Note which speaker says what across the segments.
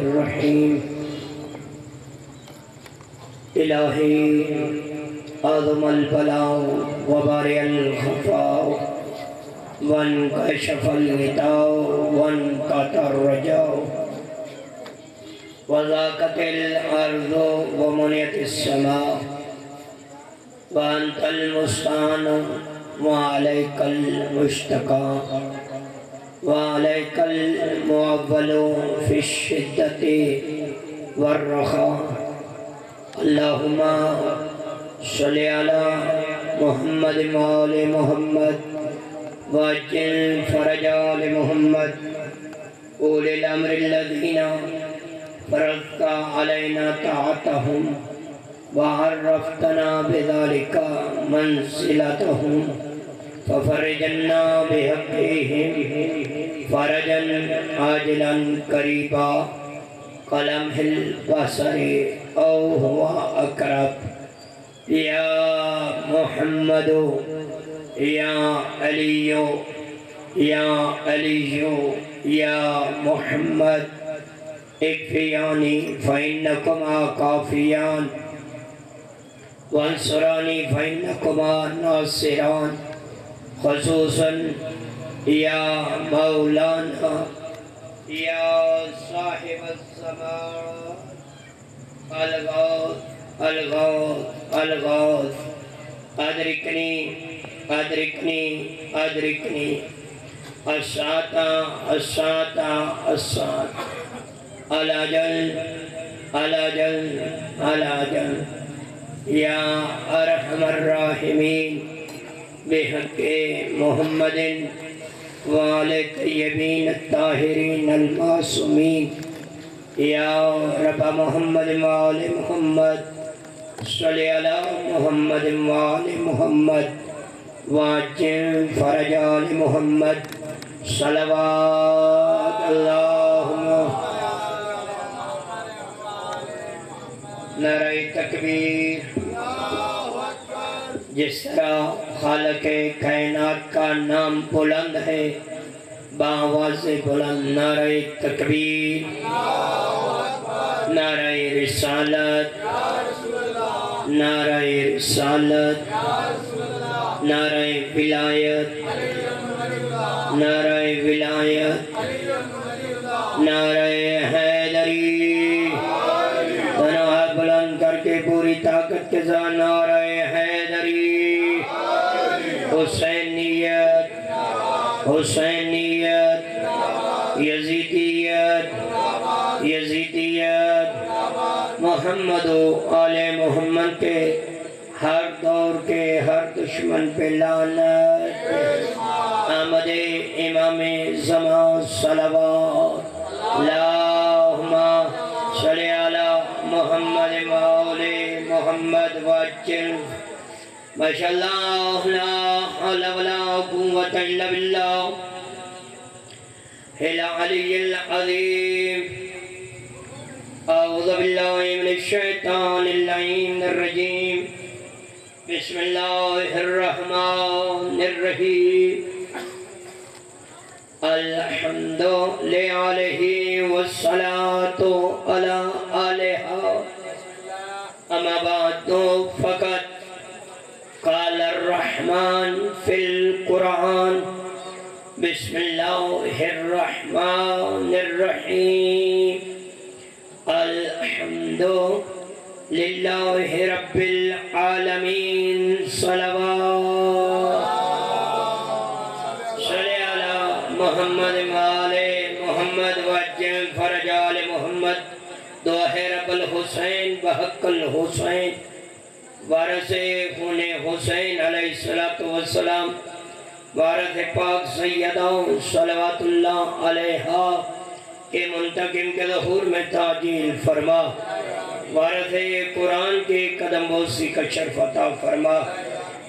Speaker 1: الرحيم إلهي أعظم البلاء وبارئ الخفاء وانكشف الغطاء وانقطع الرجاء وضاقت الأرض ومنعت السماء وأنت المستعان وعليك المشتكى وعليك المعول في الشدة والرخاء اللهم صل على محمد وآل محمد وعجل فرج آل محمد أولي الأمر الذين فرضت علينا طاعتهم وعرفتنا بذلك منزلتهم ففرجنا بحقهم فرجا عاجلا قريبا كلمح البصر أو هو أقرب يا محمد يا علي يا علي يا محمد اكفياني فإنكما كافيان وانصراني فإنكما ناصران خصوصا يا مولانا يا صاحب الزمان الغوث الغوث الغوث أدركني أدركني أدركني الساعة الساعة الساعة الأجل الأجل الأجل يا أرحم الراحمين بحق محمد وآل الطيبين الطاهرين المعصومين يا رب محمد وآل محمد صل على محمد وآل محمد وعجل فرج آل محمد صلوات اللهم نعرہ تکبیر۔ جس طرح خالق کائنات کا نام بلند ہے بآواز بلند نعرہ تکبیر، نعرہ رسالت، نعرہ رسالت، نعرہ ولایت، نعرہ ولایت، نعرہ حیدری، دونوں ہاتھ بلند کر کے پوری طاقت کے ساتھ نعرہ حیدری، حسینیت، حسینیت، یزیدیت، یزیدیت، محمد و آل محمد کے ہر دور کے ہر دشمن پہ لعنت، آمد امام زمان صلوات، اللہم صلی علی محمد و آل محمد وعجل ماشاءاللہ لا حول ولا قوة الا باللہ العلی العظیم۔ اعوذ باللہ من الشیطان اللعین الرجیم، بسم اللہ الرحمن الرحیم، الحمد للہ والصلاة علی آلہا، اما بعد فقط قال الرحمن في القرآن بسم الله الرحمن الرحيم الحمد لله رب العالمين صلوات صلی علی محمد وآل محمد وعجل فرج آل محمد دعا ہے رب الحسین بحق الحسین وارث خون حسین علیہ السلام، وارث پاک سیدہ صلوات اللہ علیہا کے منتقم کے ظہور میں تعجیل فرما، وارث قرآن کے قدم بوسی کا شرف عطا فرما،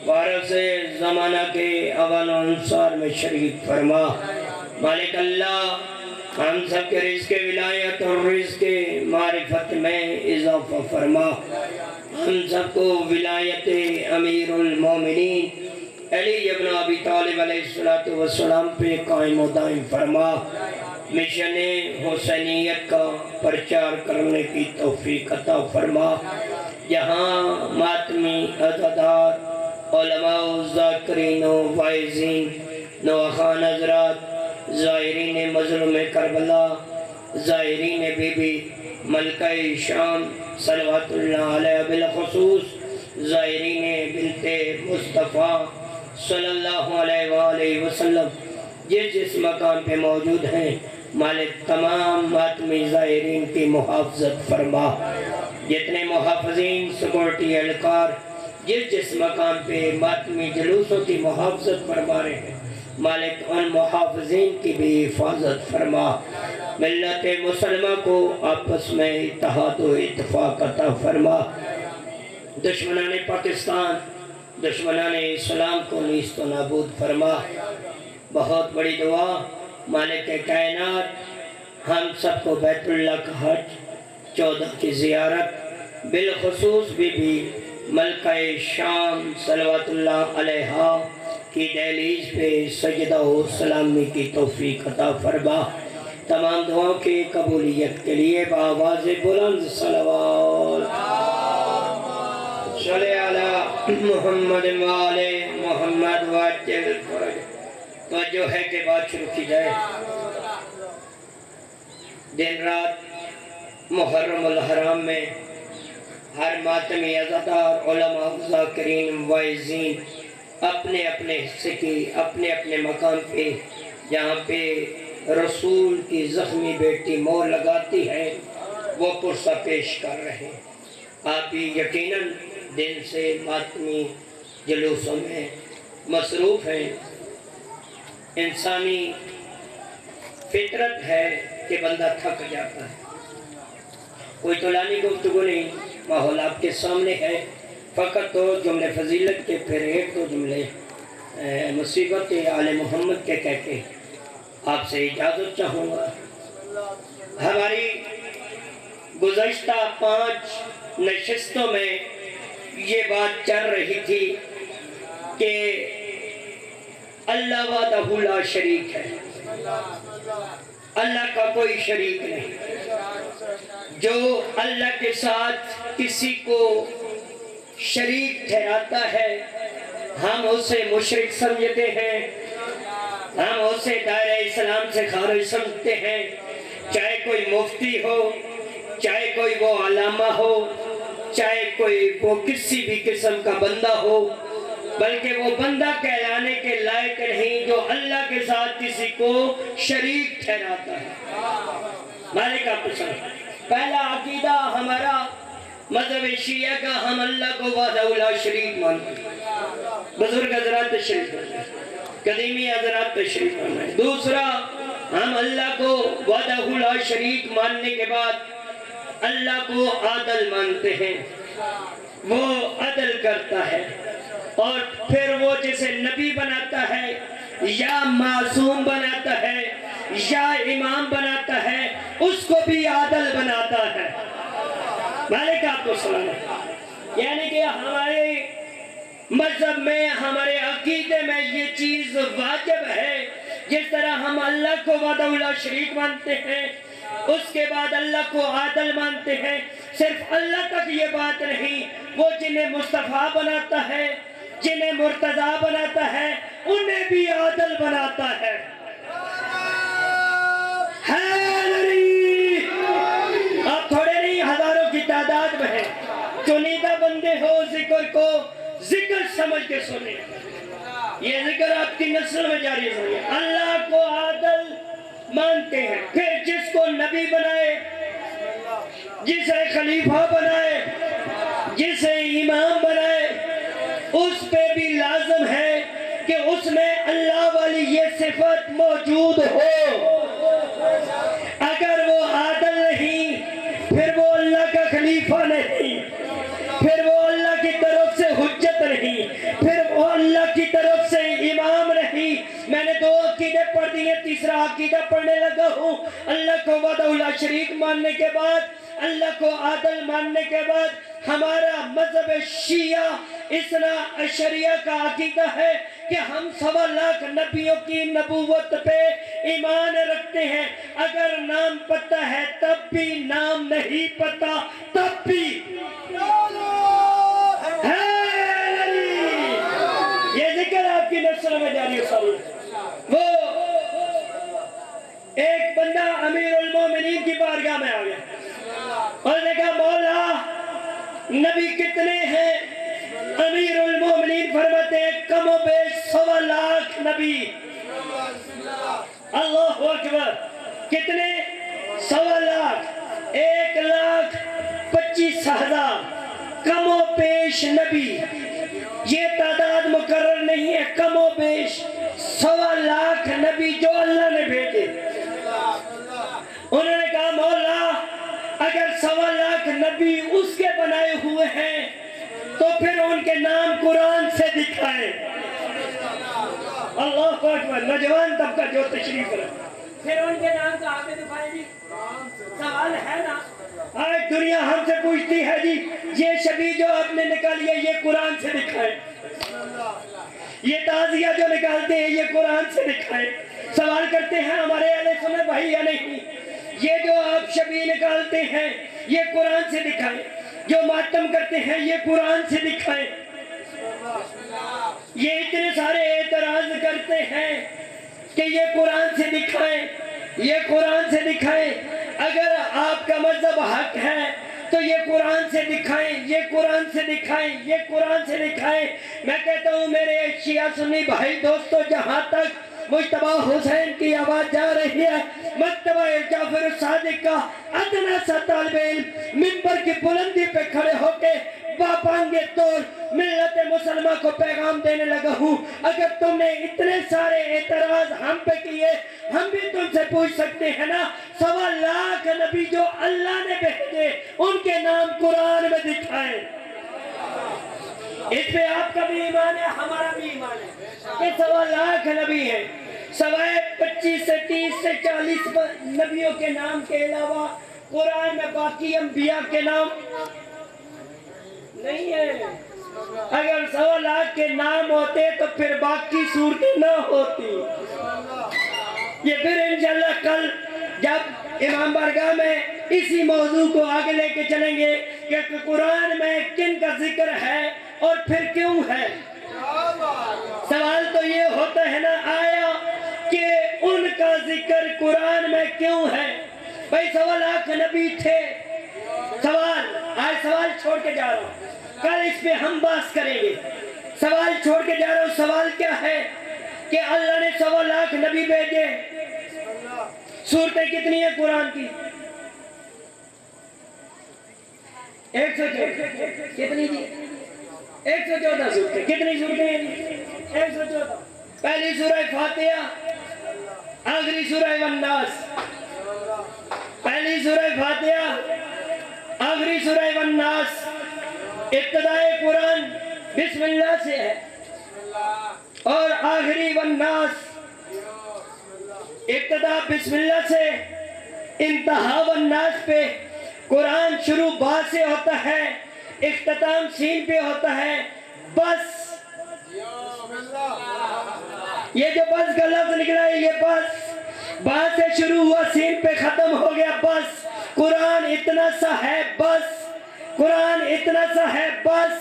Speaker 1: وارث زمانہ کے اول انصار میں شریک فرما۔ مالک اللہ ہم سب کے رزق ولایت اور رزق معرفت میں اضافہ فرما، ہم سب کو ولایت امیر المومنین علی ابن ابی طالب علیہ السلام پہ قائم و دائم فرما۔ مشن حسینیت کا پرچار کرنے کی توفیق عطا فرما۔ جہاں ماتمی عزادار علماء و ذاکرین و وائزین نوخان حضرات، زائرین مظلوم کربلا، زائرین بی بی ملکہ شام صلوات اللہ علیہ بالخصوص، زائرین بنت مصطفیٰ صلی اللہ علیہ وآلہ وسلم جس مقام پہ موجود ہیں، مالک تمام ماتمی زائرین کی محافظت فرما۔ جتنے محافظین سیکورٹی اہلکار جس مقام پہ ماتمی جلوسوں کی محافظت فرما رہے ہیں، مالک ان محافظین کی بھی حفاظت فرما۔ ملت مسلمہ کو آپس میں اتحاد و اتفاق عطا فرما۔ دشمنان پاکستان، دشمنان اسلام کو نیست و نابود فرما۔ بہت بڑی دعا، مالک کائنات ہم سب کو بیت اللہ کا حج 14 کی زیارت، بالخصوص بی بی ملکہ شام صلوات اللہ علیہا کی دہلیز پہ سجدہ و سلامی کی توفیق عطا فرما۔ تمام دعاؤں کی قبولیت کے لیے بآواز بلند صلوات صلی علی محمد وآلِ محمد وعجل فرج۔ توجہ ہے کہ بات شروع کی جائے۔ دن رات محرم الحرام میں ہر ماتمی عزادار علماء ذاکرین وائزین اپنے اپنے حصے کی اپنے اپنے مقام پہ جہاں پہ رسول کی زخمی بیٹی مور لگاتی ہے وہ پرسہ پیش کر رہے ہیں۔ آپ بھی یقیناً دن سے ماتمی جلوسوں میں مصروف ہیں۔ انسانی فطرت ہے کہ بندہ تھک جاتا ہے۔ کوئی طولانی گفتگو نہیں، ماحول آپ کے سامنے ہے۔ فقط تو جملے فضیلت کے پھر ایک دو جملے مصیبت آل محمد کے کہہ کے آپ سے اجازت چاہوں گا۔ ہماری گزشتہ 5 نشستوں میں یہ بات چل رہی تھی کہ اللہ وحدہ لا شریک ہے، اللہ کا کوئی شریک نہیں۔ جو اللہ کے ساتھ کسی کو شریک ٹھہراتا ہے ہم اسے مشرک سمجھتے ہیں، ہم اسے دائرہ اسلام سے خارج سمجھتے ہیں، چاہے کوئی مفتی ہو، چاہے کوئی وہ علامہ ہو، چاہے کوئی وہ کسی بھی قسم کا بندہ ہو، بلکہ وہ بندہ کہلانے کے لائق نہیں جو اللہ کے ساتھ کسی کو شریک ٹھہراتا ہے۔ مالک آپ کو سمجھ، پہلا عقیدہ ہمارا مذہب شیعہ کا، ہم اللہ کو وحدہ لا شریک مانتے ہیں۔ بزرگ حضرات تشریف فرمائیں، قدیمی حضرات تشریف فرمائیں۔ دوسرا، ہم اللہ کو وحدہ لا شریک ماننے کے بعد اللہ کو عادل مانتے ہیں، وہ عدل کرتا ہے، اور پھر وہ جسے نبی بناتا ہے یا معصوم بناتا ہے یا امام بناتا ہے اس کو بھی عادل بناتا ہے۔ مالک آپ کو سلام ہے، یعنی کہ ہمارے مذہب میں، ہمارے عقیدے میں یہ چیز واجب ہے۔ جس طرح ہم اللہ کو وحدہ لا شریک مانتے ہیں، اس کے بعد اللہ کو عادل مانتے ہیں، صرف اللہ تک یہ بات نہیں، وہ جنہیں مصطفیٰ بناتا ہے، جنہیں مرتضیٰ بناتا ہے، انہیں بھی عادل بناتا ہے۔ آپ تھوڑے نہیں، ہزاروں کی تعداد میں ہیں، چنیدہ بندے ہو، ذکر کو ذکر سمجھ کے سنیں، یہ ذکر آپ کی نسل میں جاری ہوئی ہے۔ اللہ کو عادل مانتے ہیں، پھر جس کو نبی بنائے، جسے خلیفہ بنائے، جسے امام بنائے، اس پہ بھی لازم ہے کہ اس میں اللہ والی یہ صفت موجود ہو۔ اگر وہ عادل نہیں، پھر وہ اللہ کا خلیفہ نہیں، پھر وہ اللہ کی طرف سے حجت نہیں، پھر وہ اللہ کی طرف سے امام نہیں۔ میں نے 2 عقیدے پڑھ دیے، تیسرا عقیدہ پڑھنے لگا ہوں۔ اللہ کو وحدہ لا شریک ماننے کے بعد، اللہ کو عادل ماننے کے بعد، ہمارا مذہب شیعہ اثنا عشریہ کا عقیدہ ہے کہ ہم 1.25 لاکھ نبیوں کی نبوت پہ ایمان رکھتے ہیں. اگر نام پتہ ہے تب بھی، نام نہیں پتہ تب بھی. یہ ذکر آپ کی نسل میں جاری ہو. وہ ایک بندہ امیر المومنین کی بارگاہ میں آ گیا اور نے کہا مولا نبی کتنے ہیں؟ امیر المومنین فرماتے ہیں کم و بیش 1.25 لاکھ نبی. اللہ اکبر. کتنے؟ 1.25 لاکھ. 1,25,000 کم و بیش نبی. یہ تعداد مقرر نہیں ہے، کم و بیش 1.25 لاکھ نبی جو اللہ نے بھیجے. انہوں نے کہا مولا اگر 1.25 لاکھ نبی اس کے بنائے ہوئے ہیں تو پھر ان کے نام قرآن سے دکھائیں. اللہ اکبر. نوجوان طبقہ جو تشریف رہے پھر ان کے نام کہاں پہ دکھائیں جی؟ سوال ہے نا. آج دنیا ہم سے پوچھتی ہے جی یہ شبیہ جو آپ نے نکالی ہے یہ قرآن سے دکھائیں. یہ تعزیہ جو نکالتے ہیں یہ قرآن سے دکھائیں. سوال کرتے ہیں ہمارے اہل سنت بھائی یا نہیں یہ جو آپ شبیہ نکالتے ہیں یہ قرآن سے دکھائیں. جو ماتم کرتے ہیں یہ قرآن سے دکھائیں. یہ اتنے سارے اعتراض کرتے ہیں کہ یہ قرآن سے دکھائیں، یہ قرآن سے دکھائیں. اگر آپ کا مذہب حق ہے تو یہ قرآن سے دکھائیں، یہ قرآن سے دکھائیں، یہ قرآن سے دکھائیں. میں کہتا ہوں میرے شیعہ سنی بھائی دوستو جہاں تک مجتبیٰ حسین کی آواز جا رہی ہے مکتبہ جعفر الصادق کا ادنا سا طالب علم منبر کی بلندی پہ کھڑے ہو کے باپانگے طور ملت مسلمہ کو پیغام دینے لگا ہوں. اگر تم نے اتنے سارے اعتراض ہم پہ کیے ہم بھی تم سے پوچھ سکتے ہیں نا 1.25 لاکھ نبی جو اللہ نے بھیجے ان کے نام قرآن میں دکھائیں. اس پہ آپ کا بھی ایمان ہے ہمارا بھی ایمان ہے کہ 1.25 لاکھ نبی ہیں. سوائے 25 سے 30 سے 40 نبیوں کے نام کے علاوہ قرآن میں باقی انبیاء کے نام نہیں ہے. اگر 1.25 لاکھ کے نام ہوتے تو پھر باقی صورتیں نہ ہوتی. یہ پھر انشاءاللہ کل جب امام بارگاہ میں اسی موضوع کو آگے لے کے چلیں گے کہ قرآن میں کن کا ذکر ہے اور پھر کیوں ہے. سوال تو یہ ہوتا ہے نا آیا کہ ان کا ذکر قرآن میں کیوں ہے. بھائی 1.25 لاکھ نبی تھے. آج سوال چھوڑ کے جا رہا ہوں کل اس پہ ہم بات کریں گے. سوال چھوڑ کے جا رہا ہوں. سوال کیا ہے کہ اللہ نے 1.25 لاکھ نبی بھیجے. سورتیں کتنی ہیں قرآن کی؟ 114. کتنی جی؟ 114 سورتیں. کتنی سورتیں ہیں؟ 114. پہلی سورہ فاتحہ، آخری سورہ والناس. پہلی سورہ فاتحہ، آخری سورہ والناس. ابتدائے قرآن بسم اللہ سے ہے اور آخری والناس. ابتدا بسم اللہ سے، انتہا والناس پہ. قرآن شروع با سے ہوتا ہے، اختتام سین پہ ہوتا ہے. بس یہ جو بس کا لفظ نکلا ہے یہ بس با سے شروع ہوا سین پہ ختم ہو گیا. بس قرآن اتنا سا ہے. بس قرآن اتنا سا ہے. بس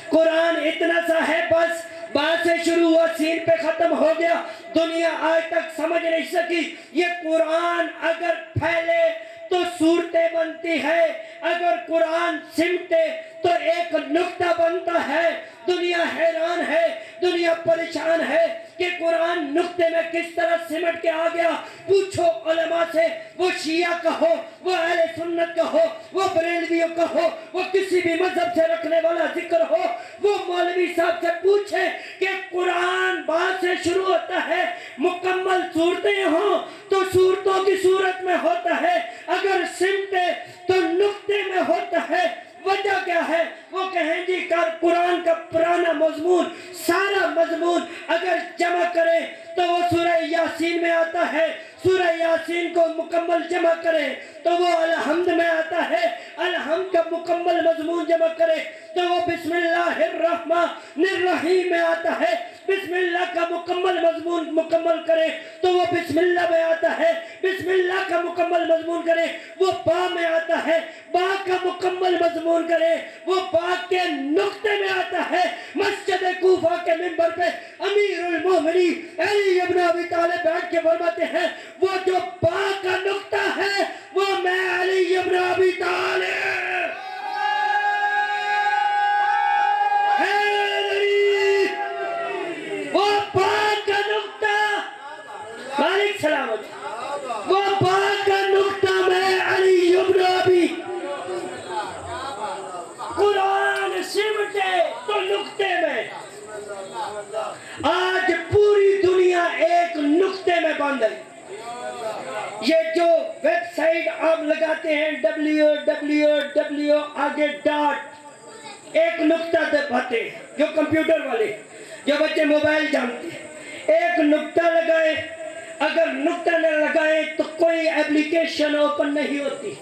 Speaker 1: قرآن اتنا سا ہے. بس با سے شروع ہوا سین پہ ختم ہو گیا. دنیا آج تک سمجھ نہیں سکی یہ قرآن اگر پھیلے تو صورتیں بنتی ہے، اگر قرآن سمٹے تو ایک نقطہ بنتا ہے. دنیا حیران ہے، دنیا پریشان ہے کہ قرآن نقطے میں کس طرح سمٹ کے آ گیا. پوچھو علماء سے، وہ شیعہ کا ہو، وہ اہل سنت کا ہو، وہ بریلویوں کا ہو، وہ کسی بھی مذہب سے رکھنے والا ذکر ہو، وہ مولوی صاحب سے پوچھیں کہ قرآن بات سے شروع ہوتا ہے مکمل صورتیں ہوں تو صورتوں کی صورت میں ہوتا ہے، اگر سمٹے تو نقطے میں ہوتا ہے. وجہ کیا ہے؟ وہ کہیں جی قرآن کا پرانا مضمون، سارا مضمون اگر جمع کریں تو وہ سورہ یاسین میں آتا ہے. سورہ یاسین کو مکمل جمع کریں تو وہ الحمد میں آتا ہے. الحمد کا مکمل مضمون جمع کریں تو وہ بسم اللہ الرحمن الرحیم میں آتا ہے. بسم اللہ کا مکمل مضمون مکمل کرے تو وہ بسم اللہ میں آتا ہے، بسم اللہ کا مکمل مضمون کرے وہ با میں آتا ہے، با کا مکمل مضمون کرے وہ با کے نقطے میں آتا ہے۔ مسجد کوفہ کے منبر پہ امیر المومنین علی ابن ابی طالب بیٹھ کے فرماتے ہیں وہ جو با کا نقطہ ہے وہ میں علی ابن ابی طالب وہ با کا نقطہ مالک سلامت وہ با کا نقطہ میں علی ابن ابی قرآن سمٹے تو نقطے میں آج پوری دنیا ایک نقطے میں بند ہے۔ یہ جو ویب سائٹ آپ لگاتے ہیں www آگے ڈاٹ ایک نقطہ دباتے ہیں جو کمپیوٹر والے جو بچے موبائل جانتے ہیں ایک نقطہ لگائیں، اگر نقطہ نہ لگائیں تو کوئی ایپلیکیشن اوپن نہیں ہوتی،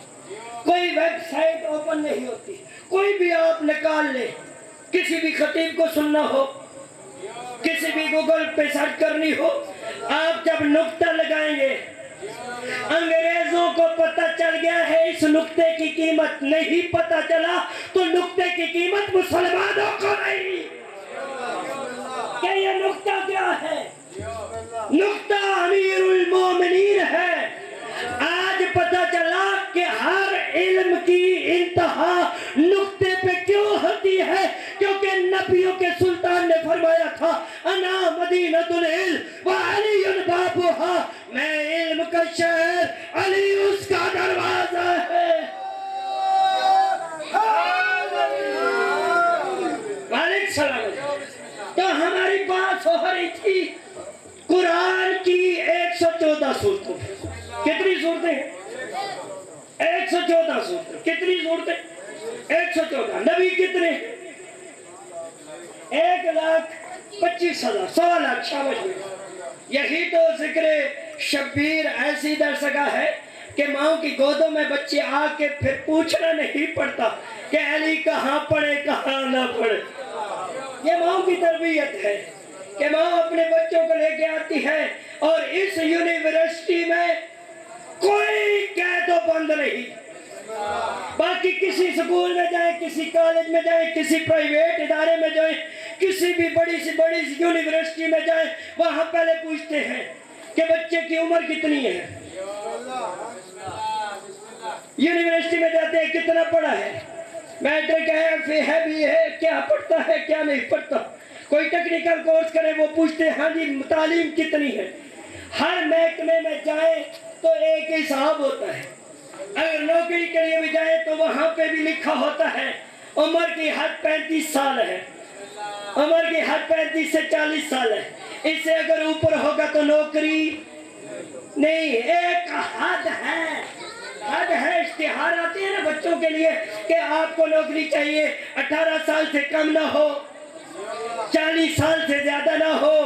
Speaker 1: کوئی ویب سائٹ اوپن نہیں ہوتی، کوئی بھی آپ نکال لیں، کسی بھی خطیب کو سننا ہو، کسی بھی گوگل پہ سرچ کرنی ہو، آپ جب نقطہ لگائیں گے انگریزوں کو پتہ چل گیا ہے اس نقطے کی قیمت، نہیں پتہ چلا تو نقطے کی قیمت مسلمانوں کو نہیں کہ یہ نقطہ کیا ہے؟ نقطہ امیر المومنین ہے۔ آج پتہ چلا کہ ہر علم کی انتہا نقطے پہ کیوں ہوتی ہے؟ کیونکہ نبیوں کے سلطان نے فرمایا تھا انا مدینۃ العلم وعلی بابها، میں علم کا شہر، علی اس کا دروازہ ہے۔ مالک سلام تو ہماری بات ہو رہی تھی قرآن کی 114 صورتوں، کتنی صورتیں ہیں؟ 114 صورتیں، کتنی صورتیں؟ 114۔ نبی کتنے؟ 1,25,000، 1,00,000 شاباش۔ یہی تو ذکر شبیر ایسی درسگاہ ہے کہ ماں کی گودوں میں بچے آ کے پھر پوچھنا نہیں پڑتا کہ علی کہاں پڑھے کہاں نہ پڑھے۔ یہ ماں کی تربیت ہے کہ ماں اپنے بچوں کو لے کے آتی ہے اور اس یونیورسٹی میں کوئی قید و بند نہیں۔ باقی کسی سکول میں جائیں، کسی کالج میں جائیں، کسی پرائیویٹ ادارے میں جائیں، کسی بھی بڑی سی یونیورسٹی میں جائیں، وہاں پہلے پوچھتے ہیں کہ بچے کی عمر کتنی ہے۔ یونیورسٹی میں جاتے ہیں کتنا پڑھا ہے، میٹرک ہے بھی ہے، کیا پڑھتا ہے کیا نہیں پڑھتا۔ کوئی ٹیکنیکل کورس کرے وہ پوچھتے ہیں ہاں جی تعلیم کتنی ہے۔ ہر محکمے میں جائیں تو ایک ہی حساب ہوتا ہے، اگر نوکری کے لیے بھی جائے تو وہاں پہ بھی لکھا ہوتا ہے عمر کی حد 35 سال ہے، عمر کی حد 35 سے 40 سال ہے، اس سے اگر اوپر ہوگا تو نوکری نہیں۔ ایک حد ہے، حد ہے۔ اشتہار آتے ہیں نا بچوں کے لیے کہ آپ کو نوکری چاہیے، 18 سال سے کم نہ ہو، 40 سال سے زیادہ نہ ہو،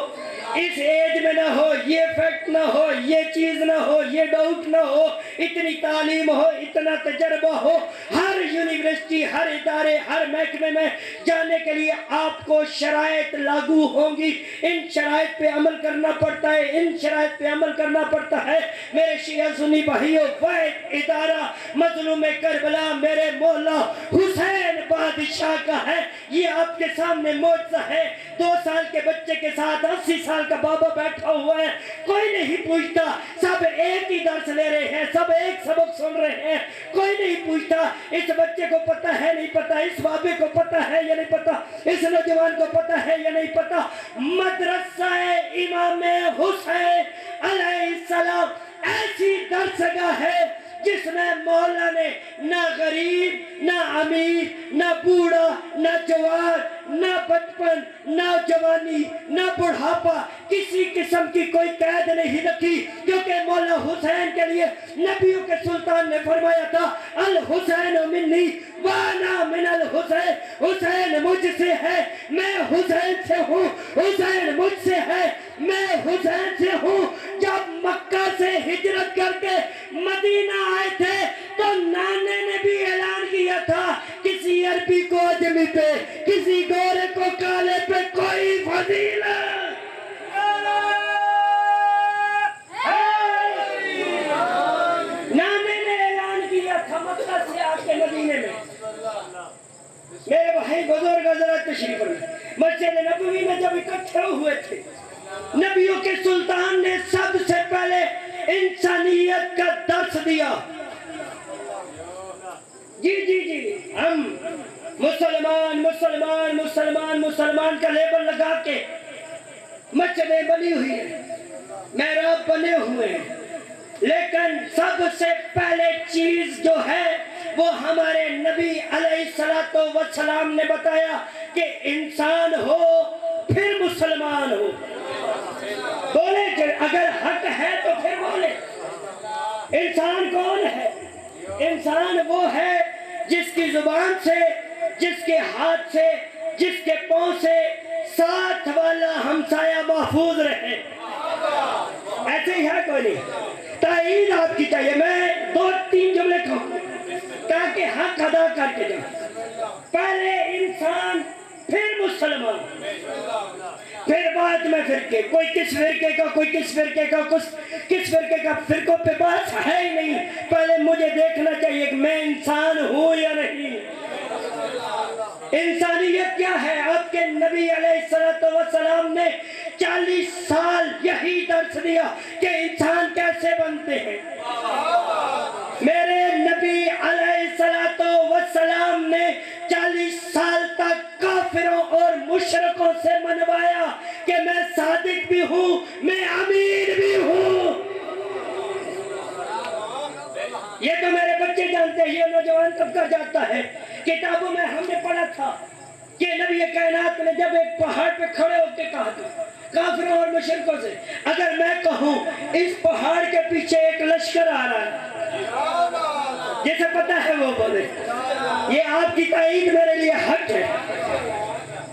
Speaker 1: اس ایج میں نہ ہو، یہ فیکٹ نہ ہو، یہ چیز نہ ہو، یہ ڈاؤٹ نہ ہو، اتنی تعلیم ہو، اتنا تجربہ ہو۔ ہر یونیورسٹی، ہر ادارے، ہر محکمے میں جانے کے لیے آپ کو شرائط لاگو ہوں گی، ان شرائط پہ عمل کرنا پڑتا ہے، ان شرائط پہ عمل کرنا پڑتا ہے۔ میرے شیعہ سنی بھائیوں، واحد ادارہ مظلوم کربلا میرے مولا حسین بادشاہ کا ہے۔ یہ آپ کے سامنے معجزہ ہے۔ 2 سال کے بچے کے ساتھ 80 سال کا بابا بیٹھا ہوا ہے، کوئی نہیں پوچھتا، سب ایک ہی درس لے رہے ہیں، سب ایک سبق سن رہے ہیں، کوئی نہیں پوچھتا اس بچے کو پتہ ہے نہیں پتہ، اس بابے کو پتہ ہے یا نہیں پتہ، اس نوجوان کو پتہ ہے یا نہیں پتہ۔ مدرسہ امام حسین علیہ السلام ایسی درسگاہ ہے جس میں مولا نے نہ غریب، نہ امیر، نہ بوڑھا، نہ جوان، نہ بچپن، نہ جوانی، نہ بڑھاپا، کسی قسم کی کوئی قید نہیں رکھی، کیونکہ مولا حسین کے لیے نبیوں کے سلطان نے فرمایا تھا الحسین منی وانا من الحسین، حسین مجھ سے ہے، میں حسین سے ہوں، حسین مجھ سے ہے، میں حسین سے ہوں۔ جب مکہ سے ہجرت کر کے مدینہ آئے تھے تو نانے نے بھی اعلان کیا تھا کسی عربی کو اجمی پہ، کسی گورے کو کالے پہ کوئی فضیلت کے مدینے میں میرے بھائی بزرگ حضرات تشریف فرمائے، مسجد نبوی میں جب اکٹھے ہوئے تھے، نبیوں کے سلطان نے سب سے پہلے انسانیت کا درس دیا۔ جی ہم مسلمان کا لیبل لگا کے مسجدیں بنی ہوئی ہیں، محراب بنے ہوئے ہیں، لیکن سب سے پہلے چیز جو ہے وہ ہمارے نبی علیہ السلام نے بتایا کہ انسان ہو پھر مسلمان ہو۔ بولے کہ اگر حق ہے تو پھر بولے۔ انسان کون ہے؟ انسان وہ ہے جس کی زبان سے، جس کے ہاتھ سے، جس کے پاؤں سے ساتھ والا ہمسایہ محفوظ رہے۔ ایسے ہی ہے کوئی نہیں؟ تائید آپ کی چاہیے۔ میں 2-3 جملے کہوں تاکہ حق ادا کر کے جاؤں۔ پہلے انسان پھر مسلمان، پھر بعد میں فرقے، کوئی کس فرقے کا، کوئی کس فرقے کا، کس فرقے کا، فرقوں پہ بات ہے ہی نہیں۔ پہلے مجھے دیکھنا چاہیے کہ میں انسان ہوں یا نہیں۔ انسانیت کیا ہے؟ آپ کے نبی علیہ السلام نے 40 سال یہی درس دیا کہ انسان کیسے بنتے ہیں۔ میرے نبی علیہ السلام نے 40 سال تک کافروں اور مشرکوں سے منوایا کہ میں صادق بھی ہوں، میں امین بھی ہوں۔ یہ تو میرے بچے جانتے ہیں، یہ نوجوان طبقہ جانتا ہے۔ کتابوں میں ہم نے پڑھا تھا کہ نبی کائنات نے جب ایک پہاڑ پہ کھڑے ہو کے کہا تھا کافروں اور مشرکوں سے، اگر میں کہوں اس پہاڑ کے پیچھے ایک لشکر آ رہا ہے، جسے پتا ہے وہ بولے۔ یہ آپ کی تائید میرے لیے حق ہے۔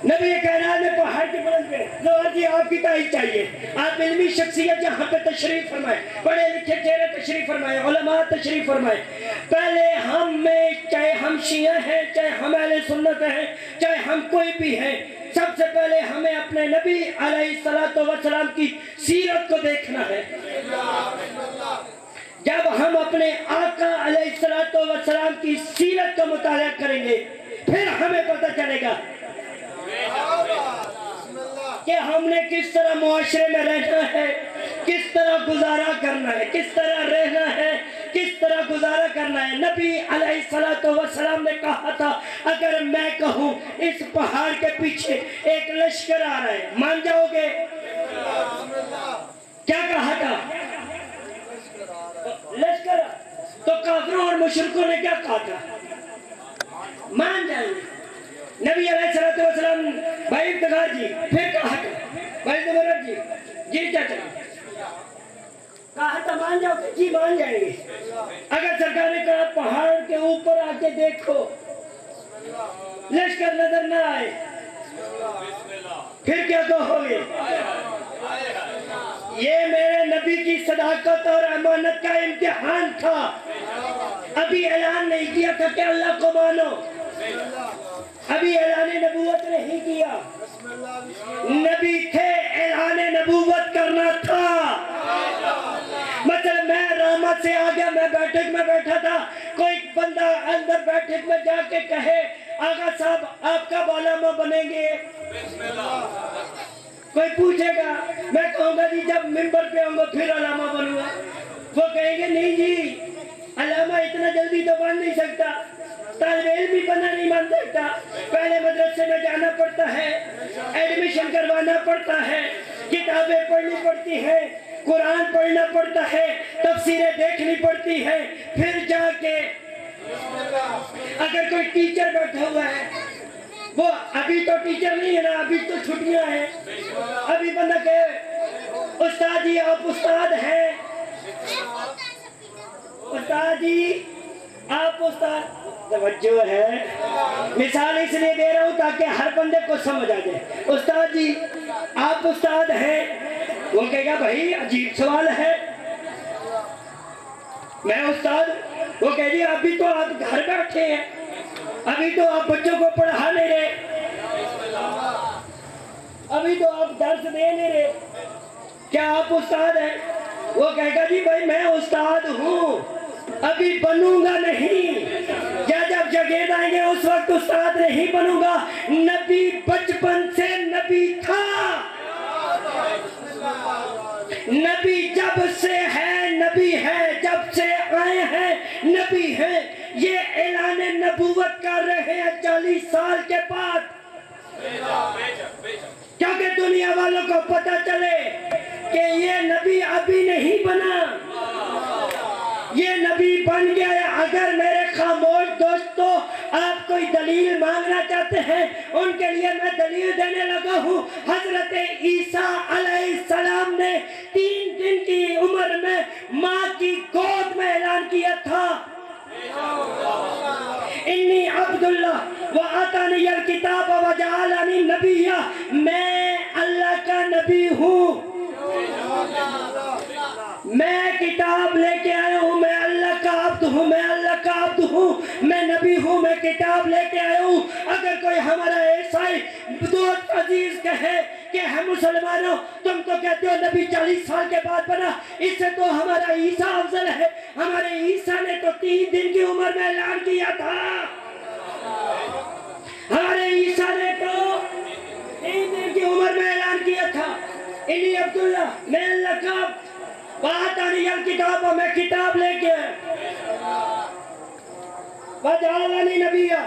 Speaker 1: نبی کائنات نے پہاڑ کے بلند پہ زوار جی آپ کی تائید چاہیے۔ آپ علمی شخصیت جہاں پہ تشریف فرمائے، پڑھے لکھے چہرے تشریف فرمائے، علماء تشریف فرمائے۔ پہلے ہم میں، چاہے ہم شیعہ ہیں، چاہے ہم اہل سنت ہیں، چاہے ہم کوئی بھی ہیں، سب سے پہلے ہمیں اپنے نبی علیہ السلام کی سیرت کو دیکھنا ہے۔ جب ہم اپنے آقا علیہ السلام کی سیرت کا مطالعہ کریں گے، پھر ہمیں پتہ چلے گا کہ ہم نے کس طرح معاشرے میں رہنا ہے، کس طرح گزارا کرنا ہے، کس طرح رہنا ہے، کس طرح گزارا کرنا ہے۔ نبی علیہ السلام نے کہا تھا اگر میں کہوں اس پہاڑ کے پیچھے ایک لشکر آ رہا ہے، مان جاؤ گے؟ کیا کہا تھا؟ لشکر۔ تو کافروں اور مشرکوں نے کیا کہا تھا؟ مان جائیں گے۔ نبی علیہ السلام بھائی افتخار جی پھر کہا تھا، بھائی زبرت جی چاچا کہا تھا مان جاؤ گے؟ جی مان جائیں گے۔ اگر سرکار نے کہا پہاڑ کے اوپر آ کے دیکھو لشکر نظر نہ آئے، پھر کیا کہو گے؟ یہ میرے نبی کی صداقت اور امانت کا امتحان تھا۔ ابھی اعلان نہیں کیا تھا کہ اللہ کو مانو، ابھی اعلان نبوت نہیں کیا، نبی تھے، اعلان نبوت کرنا تھا۔ مثلا میں رحمت سے آگیا، میں بیٹھک میں بیٹھا تھا، کوئی بندہ اندر بیٹھک میں جا کے کہے آقا صاحب آپ کب علامہ بنیں گے؟ کوئی پوچھے گا، میں کہوں گا جی جب ممبر پہ آؤں گا پھر علامہ بنوں گا۔ وہ کہیں گے نہیں جی علامہ اتنا جلدی تو بن نہیں سکتا، طالب علم بھی بنا نہیں بن سکتا، پہلے مدرسے میں جانا پڑتا ہے، ایڈمیشن کروانا پڑتا ہے، کتابیں پڑھنی پڑتی ہیں، قرآن پڑھنا پڑتا ہے، تفسیریں دیکھنی پڑتی ہے، پھر جا کے اگر کوئی ٹیچر بیٹھا ہوا ہے، وہ ابھی تو ٹیچر نہیں ہے نا، ابھی تو چھٹیاں ہیں، ابھی بندہ کہے استاد جی آپ استاد ہیں، استاد جی آپ استاد، توجہ ہے، مثال اس لیے دے رہا ہوں تاکہ ہر بندے کو سمجھ آ جائے۔ استاد جی آپ استاد ہیں، وہ کہے گا بھائی عجیب سوال ہے، میں استاد، وہ کہے گی ابھی تو آپ گھر بیٹھے ہیں، ابھی تو آپ بچوں کو پڑھا نہیں رہے، ابھی تو آپ درس دے نہیں رہے، کیا آپ استاد ہیں؟ وہ کہے گا جی بھائی میں استاد ہوں، ابھی بنوں گا نہیں، جا وقت استاد نہیں بنوں گا، نبی بچپن سے نبی تھا، نبی جب سے ہے نبی ہے، جب سے آئے ہیں نبی ہیں، یہ اعلان نبوت کر رہے ہیں 40 سال کے بعد، کیونکہ دنیا والوں کو پتہ چلے کہ یہ نبی ابھی نہیں بنا، یہ نبی بن گیا ہے۔ اگر میرے خاموش دوستو آپ کوئی دلیل مانگنا چاہتے ہیں، ان کے لیے میں دلیل دینے لگا ہوں۔ حضرت عیسیٰ علیہ السلام نے 3 دن کی عمر میں ماں کی گود میں اعلان کیا تھا، انی عبداللہ وآتانی الکتاب وجعلنی نبیا، میں اللہ کا نبی ہوں، میں کتاب لے کے آیا ہوں، میں اللہ کا عبد ہوں، میں اللہ کا عبد ہوں، میں نبی ہوں، میں کتاب لے کے آیا ہوں۔ اگر کوئی ہمارا عیسائی دوست عزیز کہے کہ ہم مسلمانوں تم تو کہتے ہو نبی 40 سال کے بعد بنا، اس سے تو ہمارا عیسیٰ افضل ہے، ہمارے عیسیٰ نے تو 3 دن کی عمر میں اعلان کیا تھا، ہمارے عیسیٰ نے تو 3 دن کی عمر میں اعلان کیا تھا، انی عبداللہ، میں اللہ کا وآتانی الکتاب، میں کتاب لے کے وجعلنی نبیا،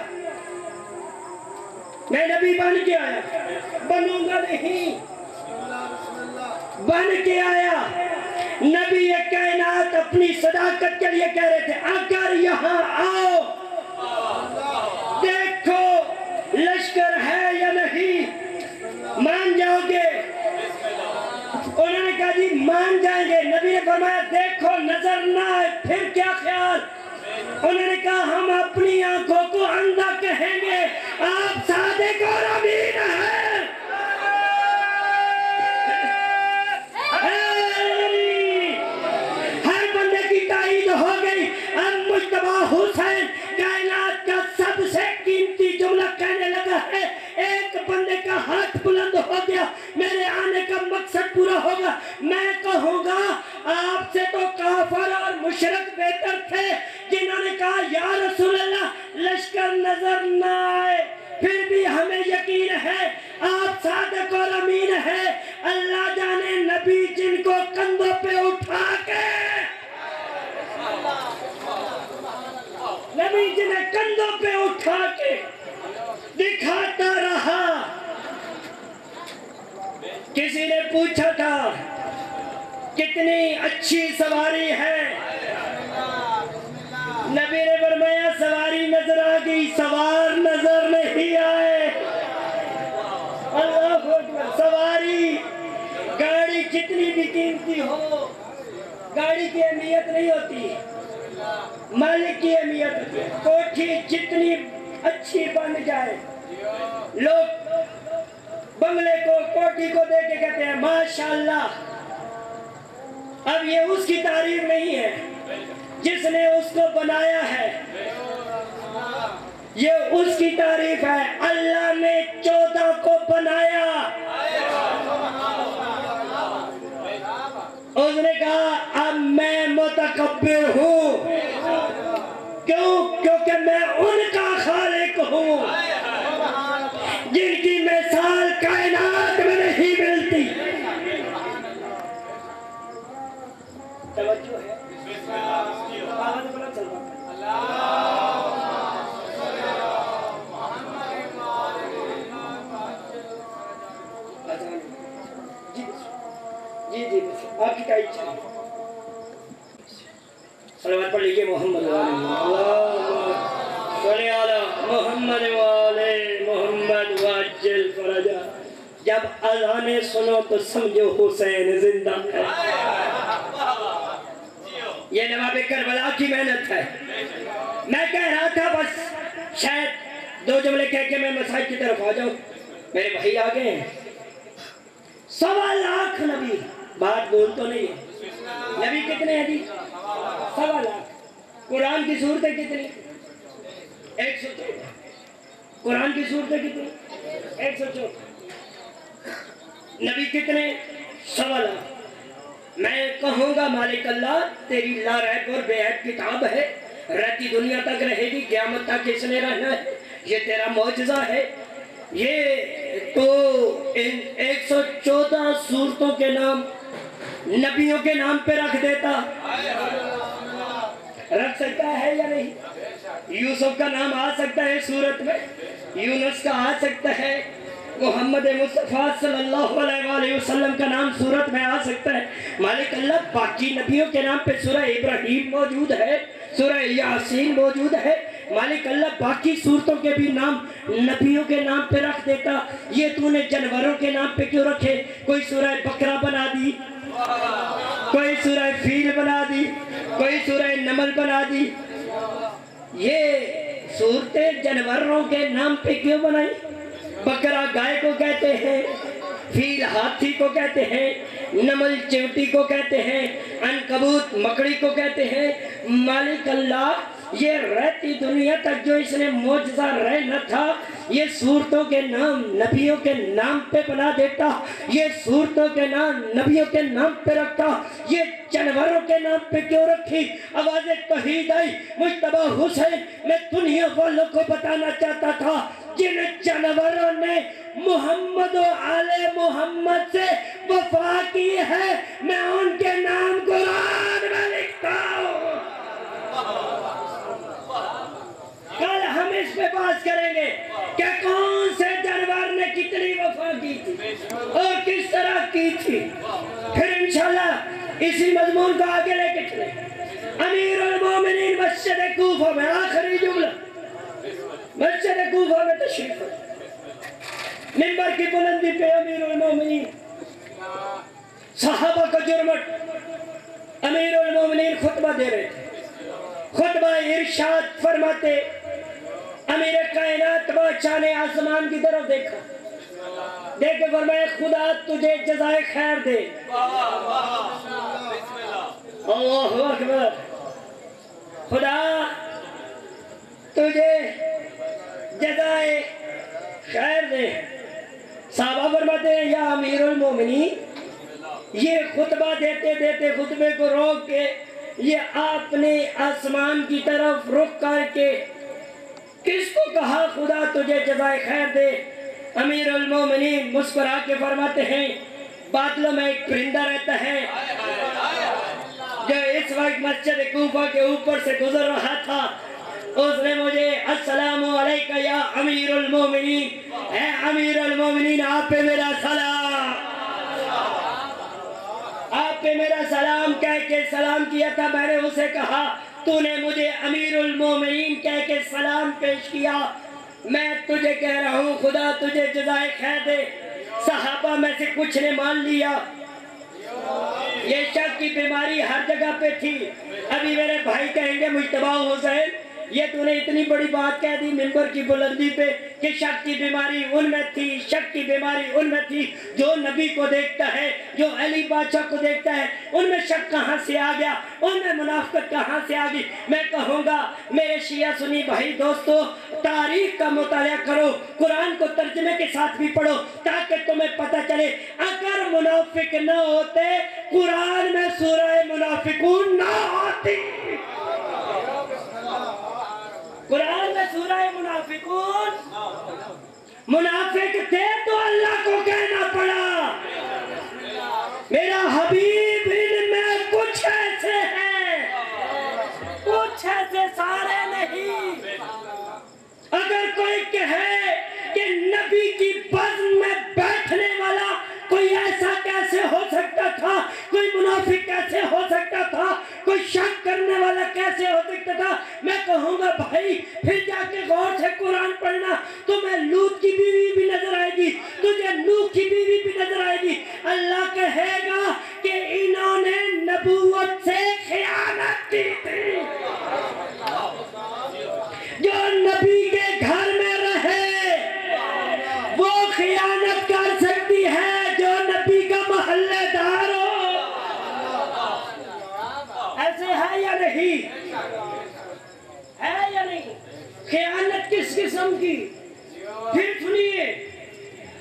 Speaker 1: میں نبی بن کے آیا، بنوں گا نہیں، بن کے آیا۔ نبی کائنات اپنی صداقت کے لیے کہہ رہے تھے اگر یہاں آؤ دیکھو لشکر ہے یا نہیں، مان جاؤ گے؟ انہوں نے کہا جی مان جائیں گے۔ نبی نے فرمایا دیکھو نظر نہ آئے پھر کیا خیال؟ انہوں نے کہا ہم اپنی آنکھوں کو اندھا کہیں گے، آپ صادق اور امین ہیں۔ ہر بندے کی تائید ہو گئی۔ اب مجتبیٰ حسین کائنات کا سب سے قیمتی جملہ کہنے لگا ہے، ایک بندے کا ہاتھ بلند ہو گیا، میرے آنے کا مقصد پورا ہوگا۔ میں کہوں گا آپ سے تو کافر اور مشرک بہتر تھے جنہوں نے کہا یا رسول اللہ لشکر نظر نہ آئے پھر بھی ہمیں یقین ہے آپ صادق اور امین ہیں۔ اللہ جانے نبی جن کو کندھوں پہ اٹھا کے، نبی جنہیں کندھوں پہ اٹھا کے دکھاتا رہا۔ کسی نے پوچھا تھا کتنی اچھی سواری ہے، نبی نے فرمایا سواری نظر آ گئی، سوار نظر نہیں آئے۔ اللہ اکبر۔ سواری، گاڑی کتنی بھی قیمتی ہو، گاڑی کی اہمیت نہیں ہوتی، مالک کی اہمیت ہوتی ہے۔ کوٹھی جتنی اچھی بن جائے، لوگ بنگلے کو کوٹھی کو دیکھ کے کہتے ہیں ماشاءاللہ۔ اب یہ اس کی تعریف نہیں ہے جس نے اس کو بنایا ہے، یہ اس کی تعریف ہے۔ اللہ نے 14 کو بنایا، اس نے کہا اب میں متکبر ہوں، کیوں؟ کیونکہ میں ان کا خالق ہوں جن کی مثال کائنات میں نہیں ملتی۔ توجہ ہے؟ جی آپ کی کیا اچھا ہے؟ صلوات پڑھ لیجئے محمد صلی علی محمد والے محمد واجل فرجا۔ جب اذانیں سنو تو سمجھو حسین زندہ ہے۔ یہ نواب کربلا کی محنت ہے۔ میں کہہ رہا تھا بس شاید 2 جملے کہہ کے میں مساجد کی طرف آ جاؤں، میرے بھائی آگے ہیں۔ 1.25 لاکھ نبی، بات بول تو نہیں ہے، نبی کتنے ہیں جی؟ 1.25 لاکھ۔ قرآن کی صورتیں کتنی؟ 114۔ قرآن کی صورتیں کتنی؟ 114۔ نبی کتنے؟ 1.25 لاکھ۔ میں کہوں گا مالک اللہ تیری لا ریب اور بے عیب کتاب ہے، رہتی دنیا تک رہے گی، قیامت تک اس نے رہنا ہے۔ یہ تیرا معجزہ ہے۔ یہ تو ان 114 صورتوں کے نام نبیوں کے نام پہ رکھ دیتا، رکھ سکتا ہے یا نہیں؟ یوسف کا نام آ سکتا ہے صورت میں، یونس کا آ سکتا ہے، محمد مصطفیٰ صلی اللہ علیہ وآلہ وسلم کا نام صورت میں آ سکتا ہے۔ مالک اللہ باقی نبیوں کے نام پہ سورہ ابراہیم موجود ہے، سورہ یاسین موجود ہے۔ مالک اللہ باقی صورتوں کے بھی نام نبیوں کے نام پہ رکھ دیتا، یہ تو نے جانوروں کے نام پہ کیوں رکھے؟ کوئی سورہ بقرہ بنا دی، کوئی سورہ فیل بنا دی، کوئی سورہ نمل بنا دی۔ یہ صورتیں جانوروں کے نام پہ کیوں بنائی؟ بقرہ گائے کو کہتے ہیں، فیل ہاتھی کو کہتے ہیں، نمل چیونٹی کو کہتے ہیں، عنکبوت مکڑی کو کہتے ہیں۔ مالک اللہ یہ رہتی دنیا تک جو اس نے معجزہ رہنا تھا، یہ صورتوں کے نام نبیوں کے نام پہ بنا دیتا، یہ صورتوں کے نام نبیوں کے نام پہ رکھتا، یہ جانوروں کے نام پہ کیوں رکھی؟ آواز توحید آئی۔ مجتبیٰ حسین میں دنیا والوں کو بتانا چاہتا تھا جن جانوروں نے محمد و آل محمد سے وفا کی ہے، میں ان کے نام قرآن میں لکھتا ہوں۔ کل ہم اس پہ بات کریں گے کہ کون سے جانور نے کتنی وفا کی تھی اور کس طرح کی تھی، پھر انشاءاللہ اسی مضمون کو آگے لے کے چلیں۔ امیر المومنین مسجد کوفہ میں آخری جملہ، مسجد کوفہ میں تشریف ہے، منبر کی بلندی پہ امیر المومنین صحابہ کا جرمٹ، امیر المومنین خطبہ دے رہے تھے، خطبہ ارشاد فرماتے، امیر کائنات بادشاہ نے آسمان کی طرف دیکھا، دیکھ کے فرمایا خدا تجھے جزائے خیر دے۔ اللہ اکبر، خدا تجھے جزائے خیر دے۔ صحابہ فرماتے ہیں یا امیر المومنین، یہ خطبہ دیتے دیتے خطبے کو روک کے یہ آپ نے آسمان کی طرف رخ کر کے کس کو کہا خدا تجھے جزائے خیر دے؟ امیر المومنین مسکرا کے فرماتے ہیں بادلوں میں ایک پرندہ رہتا ہے جو اس وقت مسجد کوفہ کے اوپر سے گزر رہا تھا، اس نے مجھے السلام علیکہ یا امیر المومنین، اے امیر المومنین آپ پہ میرا سلام، آپ پہ میرا سلام کہہ کے سلام کیا تھا۔ میں نے اسے کہا تو نے مجھے امیر المومنین کہہ کے سلام پیش کیا، میں تجھے کہہ رہا ہوں خدا تجھے جزائے خیر دے۔ صحابہ میں سے کچھ نے مان لیا، یہ شک کی بیماری ہر جگہ پہ تھی۔ ابھی میرے بھائی کہیں گے مجتبیٰ حسین یہ تو نے اتنی بڑی بات کہہ دی منبر کی بلندی پہ کہ شک کی بیماری ان میں تھی، شک کی بیماری ان میں تھی۔ جو نبی کو دیکھتا ہے، جو علی بادشاہ کو دیکھتا ہے، ان میں شک کہاں سے آ گیا، ان میں منافقت کہاں سے آ گئی؟ میں کہوں گا میرے شیعہ سنی بھائی دوستو، تاریخ کا مطالعہ کرو، قرآن کو ترجمے کے ساتھ بھی پڑھو تاکہ تمہیں پتہ چلے اگر منافق نہ ہوتے قرآن میں سورہ منافقون نہ آتی۔ قرآن میں سورہ منافقون، منافق تھے تو اللہ کو کہنا پڑا میرا حبیب ان میں کچھ ایسے ہیں، کچھ ایسے سارے نہیں۔ اگر کوئی کہے کہ نبی کی بزم میں بیٹھنے والا کوئی ایسا کیسے ہو سکتا تھا، کوئی منافق کیسے ہو سکتا تھا، کوئی شک کرنے والا کیسے ہو سکتا تھا، میں کہوں گا بھائی پھر جا کے غور سے قرآن پڑھنا، تمہیں لوط کی بیوی بھی نظر آئے گی، تجھے نوح کی بیوی بھی نظر آئے گی۔ اللہ کہے گا کہ انہوں نے نبوت سے خیانت کی تھی۔ جو نبی کے گھر میں رہے وہ خیانت کر سکتی ہے جو نبی کا محلے دار ہو۔ ایسے ہے یا نہیں؟ ہے یا نہیں؟ خیانت کس قسم کی؟ پھر سنیے،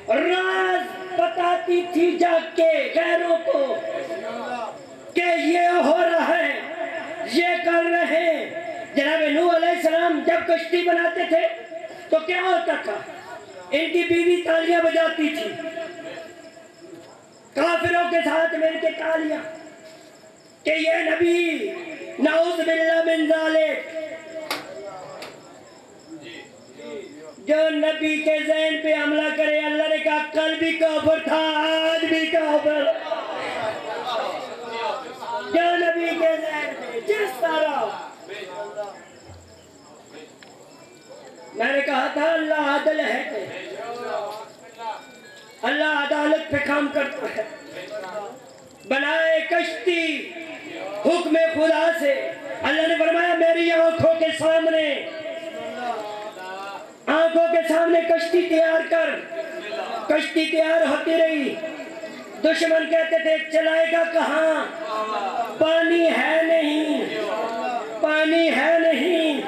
Speaker 1: راز بتاتی تھی جا کے غیروں کو کہ یہ ہو رہا ہے، یہ کر رہے ہیں۔ جناب نوح علیہ السلام جب کشتی بناتے تھے تو کیا ہوتا تھا؟ ان کی بیوی تالیاں بجاتی تھی، کافروں کے ساتھ مل کے تالیاں، کہ یہ نبی نعوذ باللہ من ذالک، جو نبی کے ذہن پہ حملہ کرے، اللہ نے کہا کل بھی کافر تھا آج بھی کافر، جو نبی کے ذہن پہ جس طرح، میں نے کہا تھا اللہ عادل ہے، اللہ عدالت پہ کام کرتا ہے، بنائے کشتی حکم خدا سے، اللہ نے فرمایا میری آنکھوں کے سامنے کشتی تیار کر، کشتی تیار ہوتی رہی، دشمن کہتے تھے چلائے گا کہاں، پانی ہے نہیں، پانی ہے نہیں،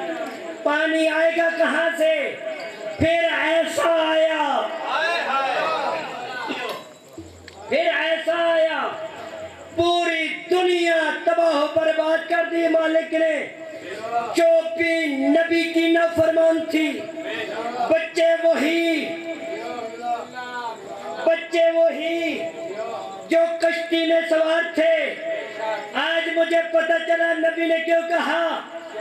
Speaker 1: پانی آئے گا کہاں سے، پھر ایسا آیا، پوری دنیا تباہ و برباد کر دی مالک نے، جو بھی نبی کی نافرمان تھی، بچے وہی جو کشتی میں سوار تھے۔ آج مجھے پتہ چلا نبی نے کیوں کہا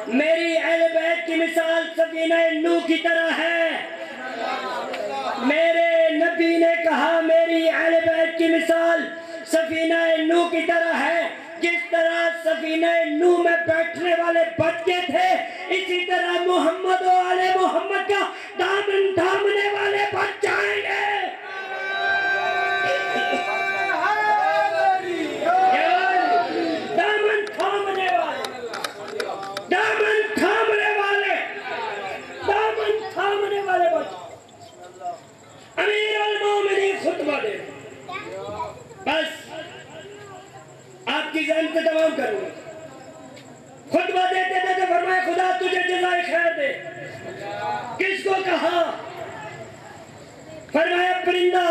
Speaker 1: میری اہل بیت کی مثال سفینہ نوح کی طرح ہے، میرے نبی نے کہا میری اہل بیت کی مثال سفینہ نوح کی طرح ہے، جس طرح سفینہ نوح میں بیٹھنے والے بچے تھے، اسی طرح محمد و آل محمد کا دامن تھامنے والے بچ جائیں گے۔ دامن تھامنے والے بچے۔ امیر المومنین خطبہ دے، بس آپ کی ذہن پہ تمام کروں گا۔ خطبہ دیتے دیتے فرمایا خدا تجھے جزائے خیر دے، کس کو کہا؟ فرمایا پرندہ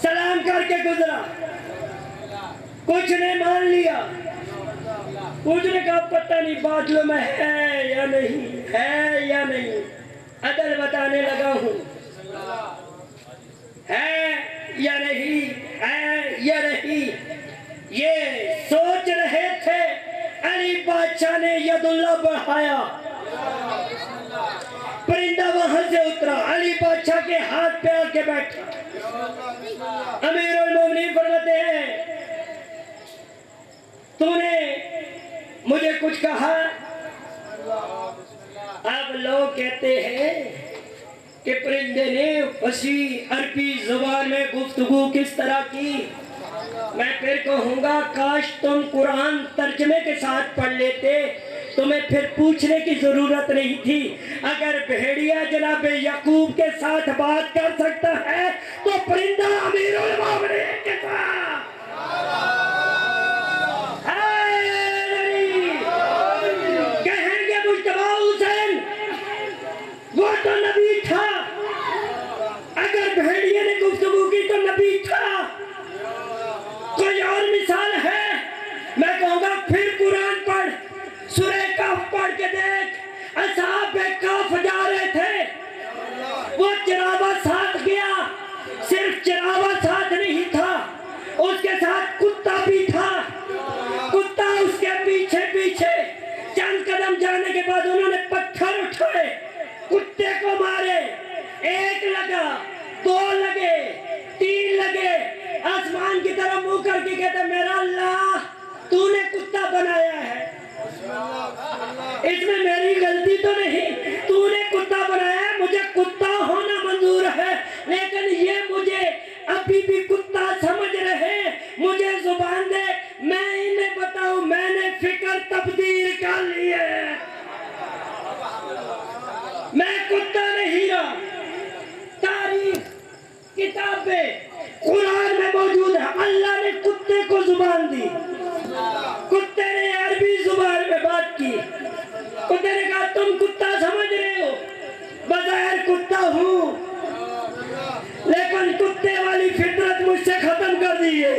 Speaker 1: سلام کر کے گزرا، کچھ نے مان لیا، کچھ نے کہا پتہ نہیں بادلوں میں ہے یا نہیں، عدل بتانے لگا ہوں، ہے یا نہیں، یہ سوچ رہے تھے، علی بادشاہ نے ید اللہ بڑھایا، پرندہ وہاں سے اترا، علی بادشاہ کے ہاتھ پہ آ کے بیٹھا۔ امیر المومنین فرماتے ہیں تو نے مجھے کچھ کہا؟ اب لوگ کہتے ہیں کہ پرندے نے فصیح عربی زبان میں گفتگو کس طرح کی، میں پھر کہوں گا کاش تم قرآن ترجمے کے ساتھ پڑھ لیتے، تمہیں پھر پوچھنے کی ضرورت نہیں تھی۔ اگر بھیڑیا جناب یعقوب کے ساتھ بات کر سکتا ہے تو پرندہ امیر المومنین کے ساتھ کہیں گے مجتبیٰ حسین وہ تو نبی تھا، اگر بھیڑیے نے گفتگو کی تو نبی تھا۔ کوئی اور مثال ہے؟ میں کہوں گا پھر قرآن پڑھ، سورہ کہف پڑھ کے دیکھ، اصحاب کہف جا رہے تھے، وہ چراغا ساتھ گیا، صرف چراغا ساتھ نہیں تھا، اس کے ساتھ کتا بھی تھا، کتا اس کے پیچھے چند قدم جانے کے بعد انہوں نے پتھر اٹھائے، کتے کو مارے، ایک لگا، دو لگے، تین لگے، آسمان کی طرف منہ کر کے کہتے میرا اللہ تو نے کتا بنایا ہے، اس میں میری غلطی تو نہیں، تو نے کتا بنایا ہے، مجھے کتا ہونا منظور ہے، لیکن یہ مجھے ابھی بھی کتا سمجھ رہے، مجھے زبان دے، میں انہیں بتاؤں میں نے فکر تبدیل کر لی ہے، میں کتا نہیں رہا۔ تاریخ کتابیں قرآن میں موجود ہے، اللہ نے کتے کو زبان دی، کتے نے عربی زبان میں بات کی، کتے نے کہا تم کتا سمجھ رہے ہو، بظاہر کتا ہوں لیکن کتے والی فطرت مجھ سے ختم کر دی ہے،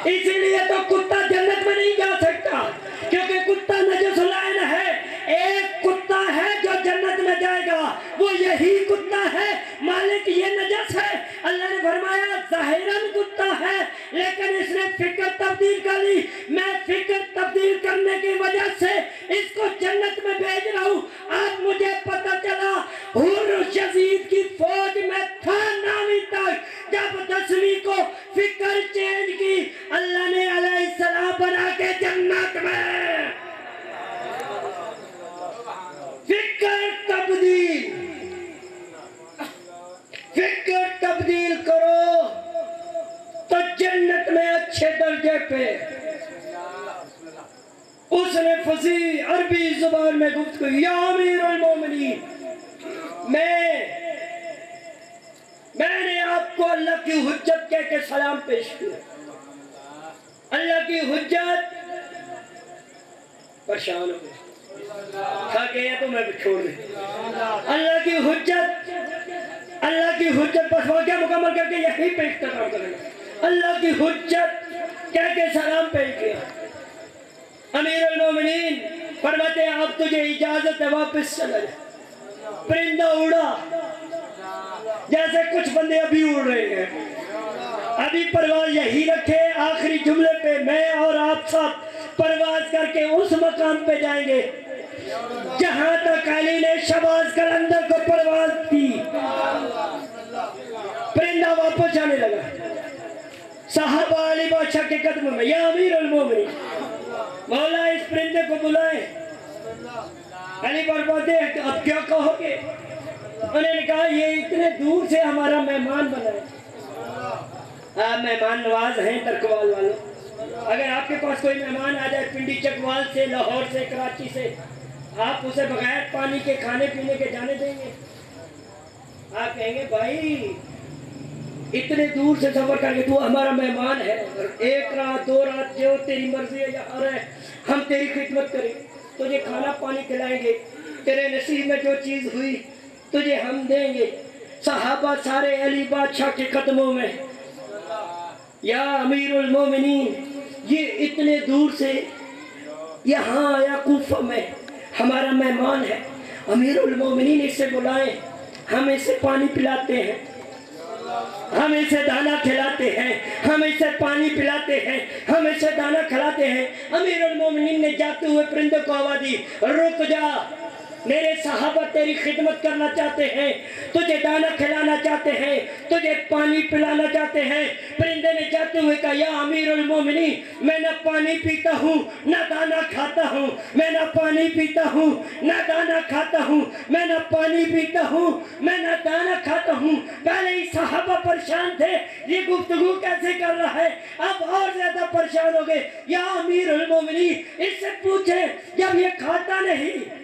Speaker 1: اسی لیے تو کتا جنت میں نہیں جا سکتا، کیونکہ کتا نجس العین ہے، ایک کتا ہے جو جنت میں جائے گا، وہ یہی کتا ہے، مالک یہ نجس ہے۔ اللہ نے فرمایا ظاہراً کتا ہے لیکن اس نے فکر تبدیل کر لی، میں فکر تبدیل کرنے کی وجہ سے اس کو جنت میں بھیج رہا ہوں۔ آج مجھے پتہ چلا حور یزید کی فوج میں تھا 9ویں تک، جب 10ویں کو فکر چینج کی اللہ نے علیہ السلام بنا کے جنت میں فکر تبدیل کرو تو جنت میں اچھے درجے پہ۔ اس نے فصیح عربی زبان میں گفتگو، یا امیر المومنین، میں نے آپ کو اللہ کی حجت کہہ کے سلام پیش کیا۔ اللہ کی حجت پریشان ہو گئے، کھا گیا تو میں چھوڑ دیں۔ اللہ کی حجت بس واقعہ مکمل کر کے یہی پہ اختتام کریں۔ اللہ کی حجت کہہ کے سلام پیش کیا۔ امیر المومنین فرماتے ہیں اب تجھے اجازت ہے واپس چلا جائے۔ پرندہ اڑا جیسے کچھ بندے ابھی اڑ رہے ہیں، ابھی پرواز یہی رکھے، آخری جملے پہ میں اور آپ سب پرواز کر کے اس مقام پہ جائیں گے جہاں تک علی نے شہباز قلندر کو پرواز کی۔ پرندہ واپس جانے لگا، صحابہ علی بادشاہ کے قدم میں، یا امیر المومنین مولا اس پرندے کو بلائیں۔ علی فرماتے ہیں اب کیا کہو گے؟ انہوں نے کہا یہ اتنے دور سے ہمارا مہمان بنا ہے۔ آپ مہمان نواز ہیں ترکوال والوں، اگر آپ کے پاس کوئی مہمان آ جائے پنڈی چکوال سے، لاہور سے، کراچی سے، آپ اسے بغیر پانی کے کھانے پینے کے جانے دیں گے؟ آپ کہیں گے بھائی اتنے دور سے سفر کر کے تو ہمارا مہمان ہے، ایک رات 2 رات جو تیری مرضی ہے یہاں رہے، ہم تیری خدمت کریں، تجھے کھانا پانی کھلائیں گے، تیرے نصیب میں جو چیز ہوئی تجھے ہم دیں گے۔ صحابہ سارے علی بادشاہ کے قدموں میں، یا امیر المومنین یہ اتنے دور سے یہاں آیا کوفہ میں، ہمارا مہمان ہے، امیر المومنین اسے بلائیں، ہم اسے پانی پلاتے ہیں، ہم اسے دانا کھلاتے ہیں، ہم اسے پانی پلاتے ہیں، ہم اسے دانا کھلاتے ہیں۔ امیر المومنین نے جاتے ہوئے پرندے کو آواز دی، رک جا، میرے صحابہ تیری خدمت کرنا چاہتے ہیں، تجھے دانا کھلانا چاہتے ہیں، تجھے پانی پلانا چاہتے ہیں۔ پرندے نے جاتے ہوئے کہا یا امیر المومنین میں نہ پانی پیتا ہوں نہ دانا کھاتا ہوں، میں نہ پانی پیتا ہوں نہ دانا کھاتا ہوں، میں نہ پانی پیتا ہوں میں نہ دانا کھاتا ہوں۔ پہلے ہی صحابہ پریشان تھے، یہ گفتگو کیسے کر رہا ہے، اب اور زیادہ پریشان ہو گئے۔ یا امیر المومنین اس سے پوچھیں جب یہ کھاتا نہیں،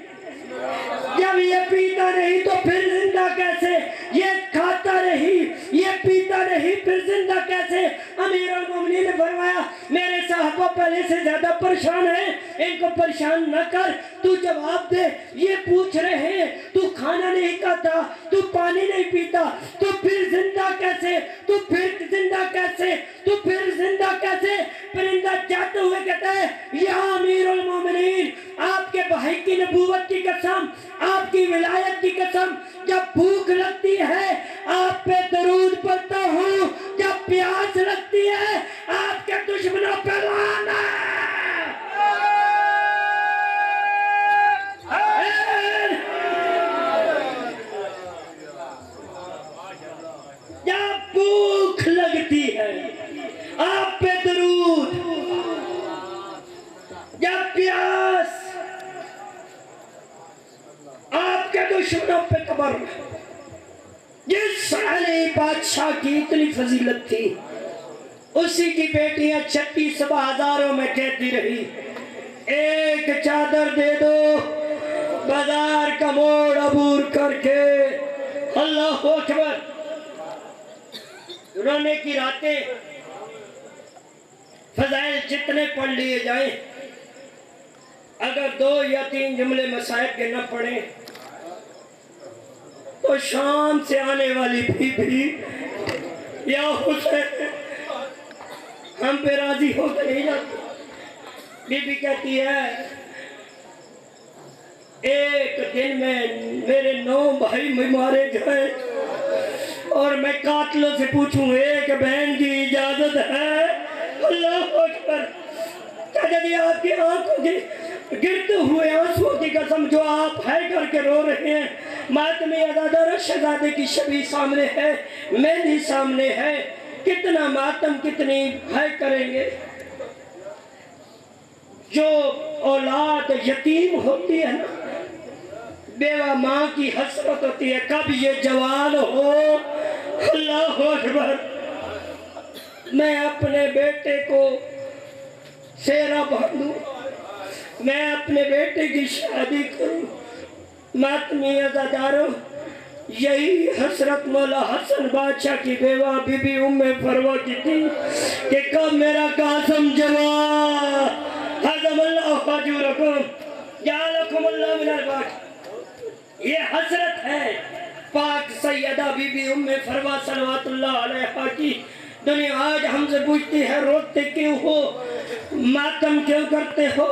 Speaker 1: جب یہ پیتا نہیں تو پھر زندہ کیسے؟ یہ کھاتا نہیں، یہ پیتا نہیں، پھر زندہ کیسے؟ امیر المومنین نے فرمایا میرے صحابہ پہلے سے زیادہ پریشان ہیں، ان کو پریشان نہ کر، تو جواب دے۔ یہ پوچھ رہے ہیں تو کھانا نہیں کھاتا، تو پانی نہیں پیتا، تو پھر زندہ کیسے؟ تو پھر زندہ کیسے؟ تو پھر زندہ کیسے؟ پرندہ جاتے ہوئے کہتا ہے یا امیر المومنین آپ کے بھائی کی نبوت کی قسم، آپ کی ولایت کی قسم، جب بھوک لگتی ہے آپ پہ درود پڑھتا ہوں، جب پیاس لگتی ہے آپ کے دشمنوں پہ لانا جب بھوک لگتی ہے آپ پہ درود، جب پیاس آپ کے دشمنوں پہ قبر۔ جس علی بادشاہ کی اتنی فضیلت تھی اسی کی بیٹیاں 36 بازاروں میں کہتی رہی ایک چادر دے دو، بازار کا موڑ عبور کر کے۔ اللہ اکبر۔ رونے کی راتیں فضائل جتنے پڑھ لیے جائیں، اگر 2 یا 3 جملے مصائب کے نہ پڑھیں تو شام سے آنے والی بی بی یا حسین ہم پہ راضی ہو کے نہیں جاتی۔ بی بی کہتی ہے ایک دن میں میرے 9 بھائی مارے گئے اور میں قاتلوں سے پوچھوں ایک بہن کی اجازت ہے؟ اللہ اکبر۔ چچا جی آپ کی آنکھوں کی گرتے ہوئے آنسوں کی قسم جو آپ ہے کر کے رو رہے ہیں، ماتمی ازادہ شہزادے کی شبیہ سامنے ہے، مہندی سامنے ہے، کتنا ماتم کتنی ہے کریں گے۔ جو اولاد یتیم ہوتی ہے نا، بیوہ ماں کی حسرت ہوتی ہے کب یہ جوان ہو۔ اللہ اکبر۔ میں اپنے بیٹے کو سیرہ باندھوں، میں اپنے بیٹے کی شادی کروں۔ ماتمی عزاداروں، یہی حسرت مولا حسن بادشاہ کی بیوہ بی بی ام فروہ کی تھی کہ کب میرا قاسم جوان۔ حضم اللہ فاجورکم جعلکم اللہ من الباقی۔ یہ حسرت ہے پاک سیدہ بی بی ام فروہ صلوات اللہ علیہ کی۔ دنیا آج ہم سے پوچھتی ہے روتے کیوں ہو، ماتم کیوں کرتے ہو؟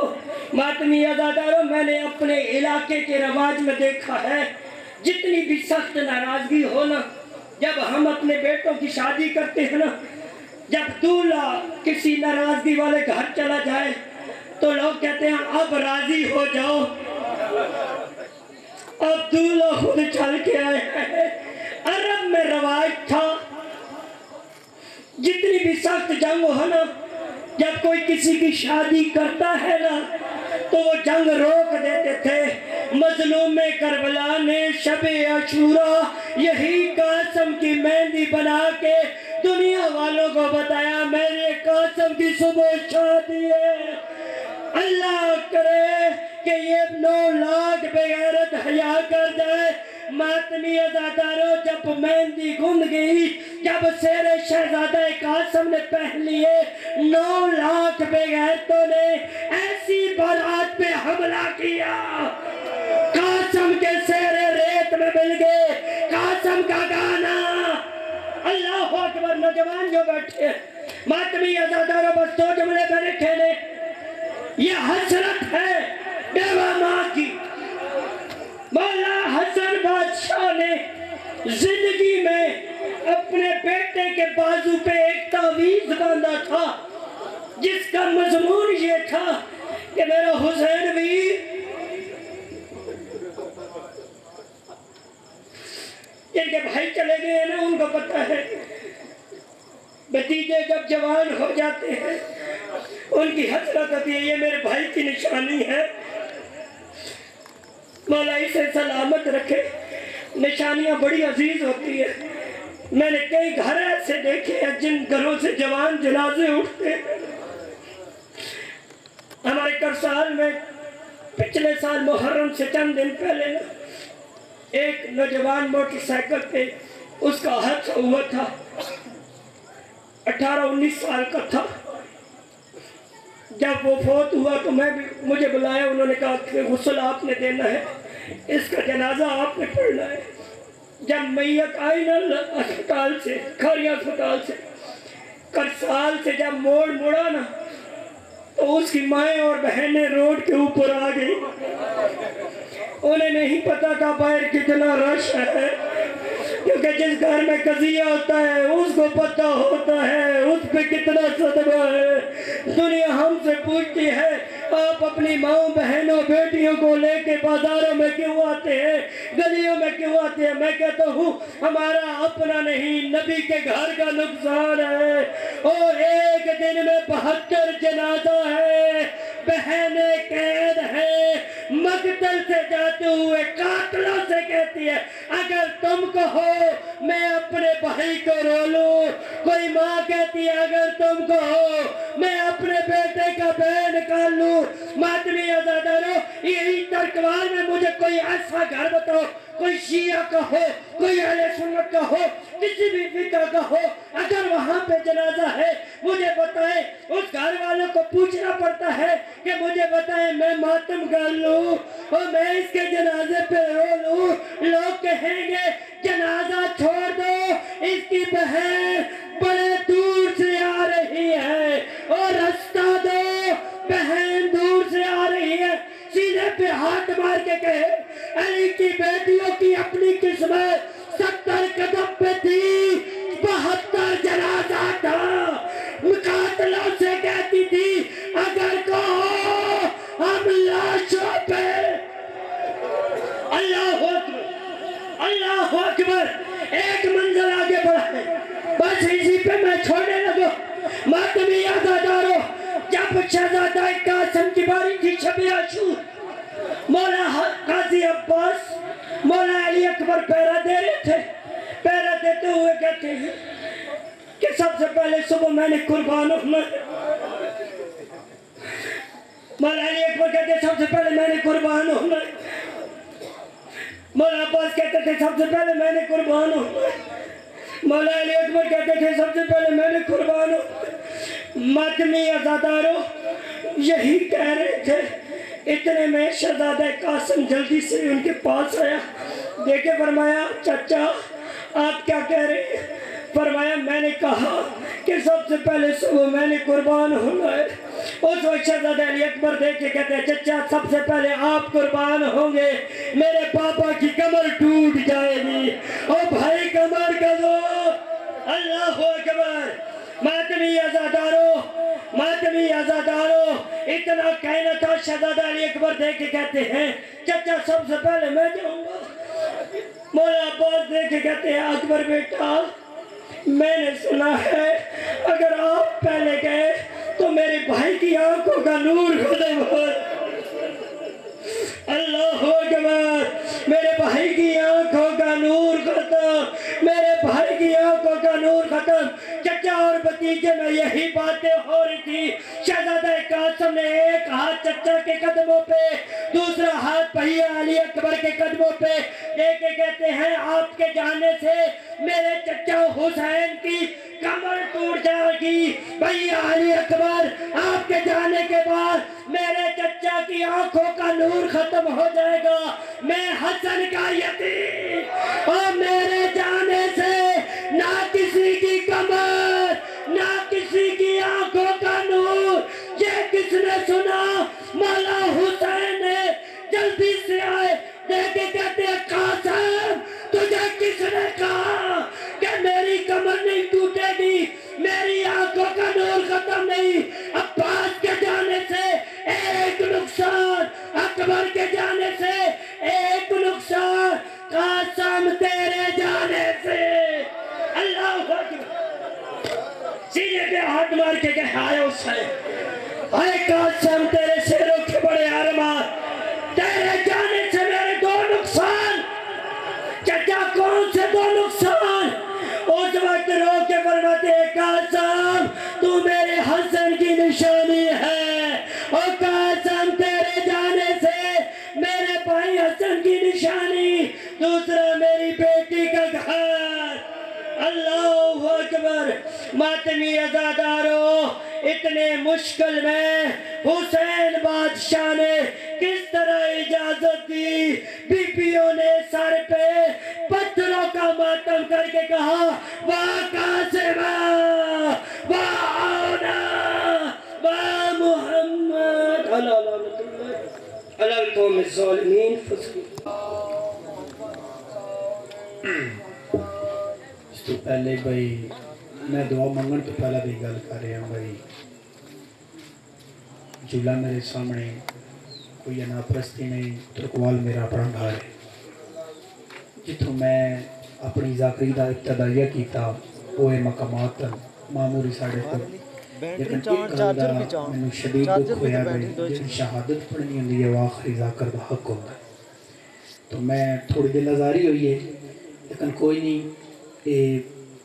Speaker 1: ماتمی عزاداروں، میں نے اپنے علاقے کے رواج میں دیکھا ہے جتنی بھی سخت ناراضگی ہو نا، جب ہم اپنے بیٹوں کی شادی کرتے ہیں نا، جب دولہا کسی ناراضگی والے گھر چلا جائے تو لوگ کہتے ہیں اب راضی ہو جاؤ، اب دولہا خود چل کے آئے ہیں۔ عرب میں رواج تھا جتنی بھی سخت جنگ ہو نا، جب کوئی کسی کی شادی کرتا ہے نا تو وہ جنگ روک دیتے تھے۔ مظلوم کربلا نے شب عاشورہ یہی قاسم کی مہندی بنا کے دنیا والوں کو بتایا میرے قاسم کی صبح شادی ہے۔ اللہ کرے کہ یہ 9 لاکھ بے غیرت حیا کر جائے۔ ماتمی عزاداروں، جب مہندی گند گئی، جب سیر شہزادہ قاسم نے پہن لیے، 9 لاکھ بے غیرتوں نے ایسی بارات پہ حملہ کیا، قاسم کے سیر ریت میں مل گئے، قاسم کا گانا۔ اللہ اکبر۔ نوجوان جو بیٹھے ماتمی عزاداروں، بس 2 جملے میں لکھے لیں، یہ حسرت ہے بیوہ ماں کی۔ مولا حسن بادشاہ نے زندگی میں اپنے بیٹے کے بازو پہ ایک تعویذ باندھا تھا جس کا مضمون یہ تھا کہ میرا حسین بھی جن کے بھائی چلے گئے ہیں نا، ان کو پتہ ہے بھتیجے جب جوان ہو جاتے ہیں ان کی حسرت ہوتی ہے، یہ میرے بھائی کی نشانی ہے، مولا اسے سلامت رکھے۔ نشانیاں بڑی عزیز ہوتی ہیں۔ میں نے کئی گھر ایسے دیکھے ہیں جن گھروں سے جوان جنازے اٹھتے ہیں۔ ہمارے کرسال میں پچھلے سال محرم سے چند دن پہلے ایک نوجوان موٹر سائیکل پہ اس کا حادثہ ہوا تھا، 18-19 سال کا تھا۔ جب وہ فوت ہوا تو مجھے بلایا، انہوں نے کہا کہ غسل آپ نے دینا ہے، اس کا جنازہ آپ نے پڑھنا ہے۔ جب میت آئی نا اسپتال سے، کھاریا اسپتال سے، کرسال سے جب موڑا نا تو اس کی مائیں اور بہنیں روڈ کے اوپر آ گئی۔ انہیں نہیں پتا تھا باہر کتنا رش ہے، کیونکہ جس گھر میں قضیہ ہوتا ہے اس کو پتہ ہوتا ہے اس پہ کتنا صدمہ ہے۔ دنیا ہم سے پوچھتی ہے آپ اپنی ماں بہنوں بیٹیوں کو لے کے بازاروں میں کیوں آتے ہیں، گلیوں میں کیوں آتے ہیں؟ میں کہتا ہوں ہمارا اپنا نہیں، نبی کے گھر کا نقصان ہے۔ اور ایک دن میں 72 جنازہ ہے، بہنیں قید ہیں، مقتل سے جاتے ہوئے قاتلوں سے کہتی ہے اگر تم کہو میں اپنے بھائی کو رو لوں، کوئی ماں کہتی ہے اگر تم کہو میں اپنے بیٹے کا بین نکال لوں۔ ماتمی عزاداروں، یہی ترکوال میں مجھے کوئی ایسا گھر بتاؤ، کوئی شیعہ کا ہو، کوئی اہل سنت کا ہو، کسی بھی فرقہ کا ہو، اگر وہاں پہ جنازہ ہے مجھے بتائیں۔ اس گھر والوں کو پوچھنا پڑتا ہے کہ مجھے بتائیں میں ماتم کر لوں اور میں اس کے جنازے پہ رو لوں۔ لوگ کہیں گے جنازہ چھوڑ دو، اس کی بہن بڑے دور سے آ رہی ہے، اور رستہ دو، بہن دور سے آ رہی ہے۔ سینے پہ ہاتھ مار کے کہے اکبر ایک منزل آگے بڑھا ہے، بس اسی پہ میں چھوڑنے لگا۔ ماتمی عزادارو، جب شہزادہ قاسم کی باری تھی شب عاشور، مولا قاضی عباس مولا علی اکبر پیرا دے رہے تھے، پیرا دیتے ہوئے کہتے ہیں کہ سب سے پہلے صبح میں نے قربان ہونا ہے۔ مولا علی اکبر کہتے ہیں سب سے پہلے میں نے قربان ہونا ہے۔ مولا عباس کہتے تھے سب سے پہلے میں نے قربان ہونا ہے۔ مولا علی اکبر کہتے تھے سب سے پہلے میں نے قربان ہونا ہے۔ ماتمی عزادارو یہی کہہ رہے تھے، اتنے میں شہزادہ قاسم جلدی سے ان کے پاس آیا، دیکھے فرمایا چچا آپ کیا کہہ رہے ہیں؟ فرمایا میں نے کہا کہ سب سے پہلے صبح میں نے قربان ہونا ہے۔ اس وقت شہزادہ علی اکبر دیکھ کے کہتے ہیں چچا سب سے پہلے آپ قربان ہوں گے، میرے پاپا کی کمر ٹوٹ جائے گی۔ او بھائی کمر کا زور، اللہ اکبر۔ ماتمی عزادارو اتنا کہنا تھا، شہزادہ علی اکبر دیکھ کے کہتے ہیں چچا سب سے پہلے میں جاؤں گا۔ مولا عباس دیکھ کے کہتے ہیں اکبر بیٹا میں نے سنا ہے اگر آپ پہلے گئے تو میرے بھائی کی آنکھوں کا نور ختم ہو۔ اللہ اکبر، میرے بھائی کی آنکھوں کا نور ختم، میرے بھائی کی آنکھوں کا نور ختم۔ چچا اور بھتیجے میں یہی باتیں ہو رہی تھی، شہزادہ قاسم نے ایک ہاتھ چچا کے قدموں پہ، دوسرا ہاتھ بھیا علی اکبر کے قدموں پہ دے کے کہتے ہیں آپ کے جانے سے میرے چچا حسین کی کمر ٹوٹ جائے گی، بھیا علی اکبر آپ کے جانے کے بعد میرے چچا کی آنکھوں کا نور ختم ہو جائے گا، میں حسن کا یتیم، اور میرے جانے سے نہ کسی کی کمر نہ کسی کی آنکھوں کا نور۔ یہ کس نے سنا؟ مولا حسین نے جلدی سے آئے، دیکھے کہتے ہیں قاسم تجھے کس نے کہا کہ میری کمر نہیں ٹوٹے گی، میری آنکھوں کا نور ختم نہیں؟ عباس کے جانے سے ایک نقصان، اکبر کے جانے سے ایک نقصان، قاسم تیرے جانے سے اللہ اکبر۔ سینے پہ ہاتھ مار کے کہے آئے حسین، آئے قاسم تیرے شیروں کے بڑے ارمان، تیرے جانے سے میرے دو نقصان۔ چچا کون سے دو نقصان؟ اس وقت رو کے فرماتے قاسم تو میرے حسن کی نشانی ہے، اور قاسم تیرے جانے سے میرے بھائی حسن کی نشانی، دوسرا میری بیٹی کا گھر۔ اللہ اکبر۔ ماتمی عزادارو اتنے مشکل میں حسین بادشاہ نے کس طرح اجازت دی؟ بیبیوں نے سر پہ پتھروں کا ماتم کر کے کہا واہ قاسم واہ آنا واہ محمد علی القوم الظالمین فصل۔
Speaker 2: اس تو پہلے بھائی میں دعا منگن تو پہلا بھی گل کر رہا ہوں بھائی، جھولا میرے سامنے کوئی اناپرستی نہیں، ترکوال میرا اپنا گھر ہے، جتوں میں اپنی ذاکری دا ابتدائیہ کیتا وہ مقامات معمولی ساڑھے پر، لیکن ایک گل دا میں شدید دکھ ہویا بھائی، جن شہادت پڑھنی ہوندی ہے وہ آخری ذاکر دا حق ہوتا ہے، تو میں تھوڑی دل آزاری ہوئی ہے، لیکن کوئی نہیں،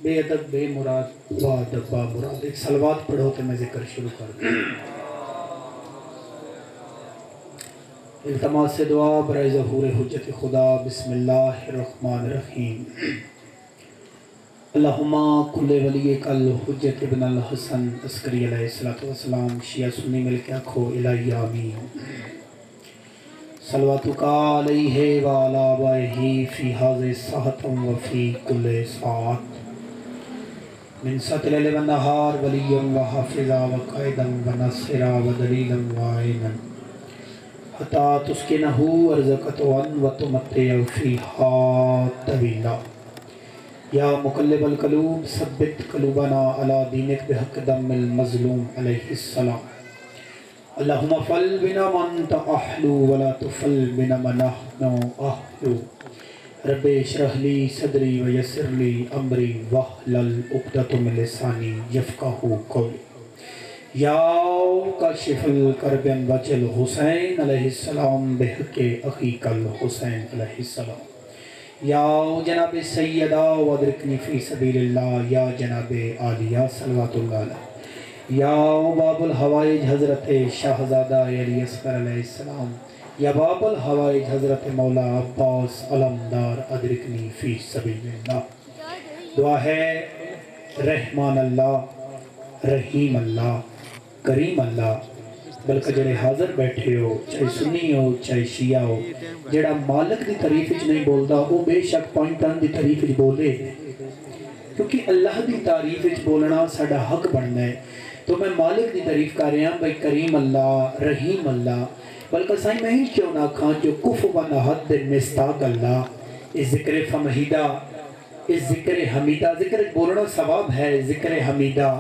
Speaker 2: بے ادب بے مراد با ادب با مراد، ایک صلوات پڑھو تو میں ذکر شروع کر دوں۔ التماس سے دعا برائے ظہور حجت خدا، بسم اللہ الرحمن الرحیم۔ اللہم کل ولی کل حجت ابن الحسن عسکری علیہ السلام، شیعہ سنی مل کے آکھو الہی آمین۔ صلواتک علیہ وعلی آبائہ فی حاضر ساعت و فی کل ساعت، من سطر لیل و نہار ولی و حافظا و قائدا و نصرا و دلیلا و عینا، حتی تسکنہو ارزقتوا و تمتع فیہا طویلا۔ یا مقلب القلوب ثبت قلوبنا علی دینک بحق دم المظلوم علیہ السلام۔ اللہم فل بنا من انت احلو ولا تفل بنا من نحن احلو۔ رب اشرح لی صدری ویسر لی امری واحلل عقدۃ من لسانی یفقہوا قولی یا کاشف الکرب وجه الحسین علیہ السلام بحق اخیک الحسین علیہ السلام یا جناب سیدہ وادرکنی فی سبیل اللہ یا جناب عالیہ صلوات اللہ علیہ یا باب الحوائج حضرت شاہزادہ علی اصغر علیہ السلام یا باب الحوائج حضرت مولا عباس علمدار ادرکنی فی سبیل اللہ۔ دعا ہے رحمان اللہ، رحیم اللہ، کریم اللہ، بلکہ جڑے حاضر بیٹھے ہو، چاہے سنی ہو چاہے شیعہ ہو، جڑا مالک دی تعریف وچ نہیں بولدا وہ بے شک پوائنٹاں دی تعریف وچ بولے، کیونکہ اللہ دی تعریف وچ بولنا ساڈا حق بندا ہے۔ تو میں مالک دی تعریف کر رہا ہوں بھائی کریم اللہ، رحیم اللہ، بلکہ سائیں میں ہی کیوں نہ کھاں جو کفوا احد مصداق اللہ، اس ذکر فمحیدہ، اس ذکر حمیدہ، ذکر بولنا ثواب ہے، ذکر حمیدہ،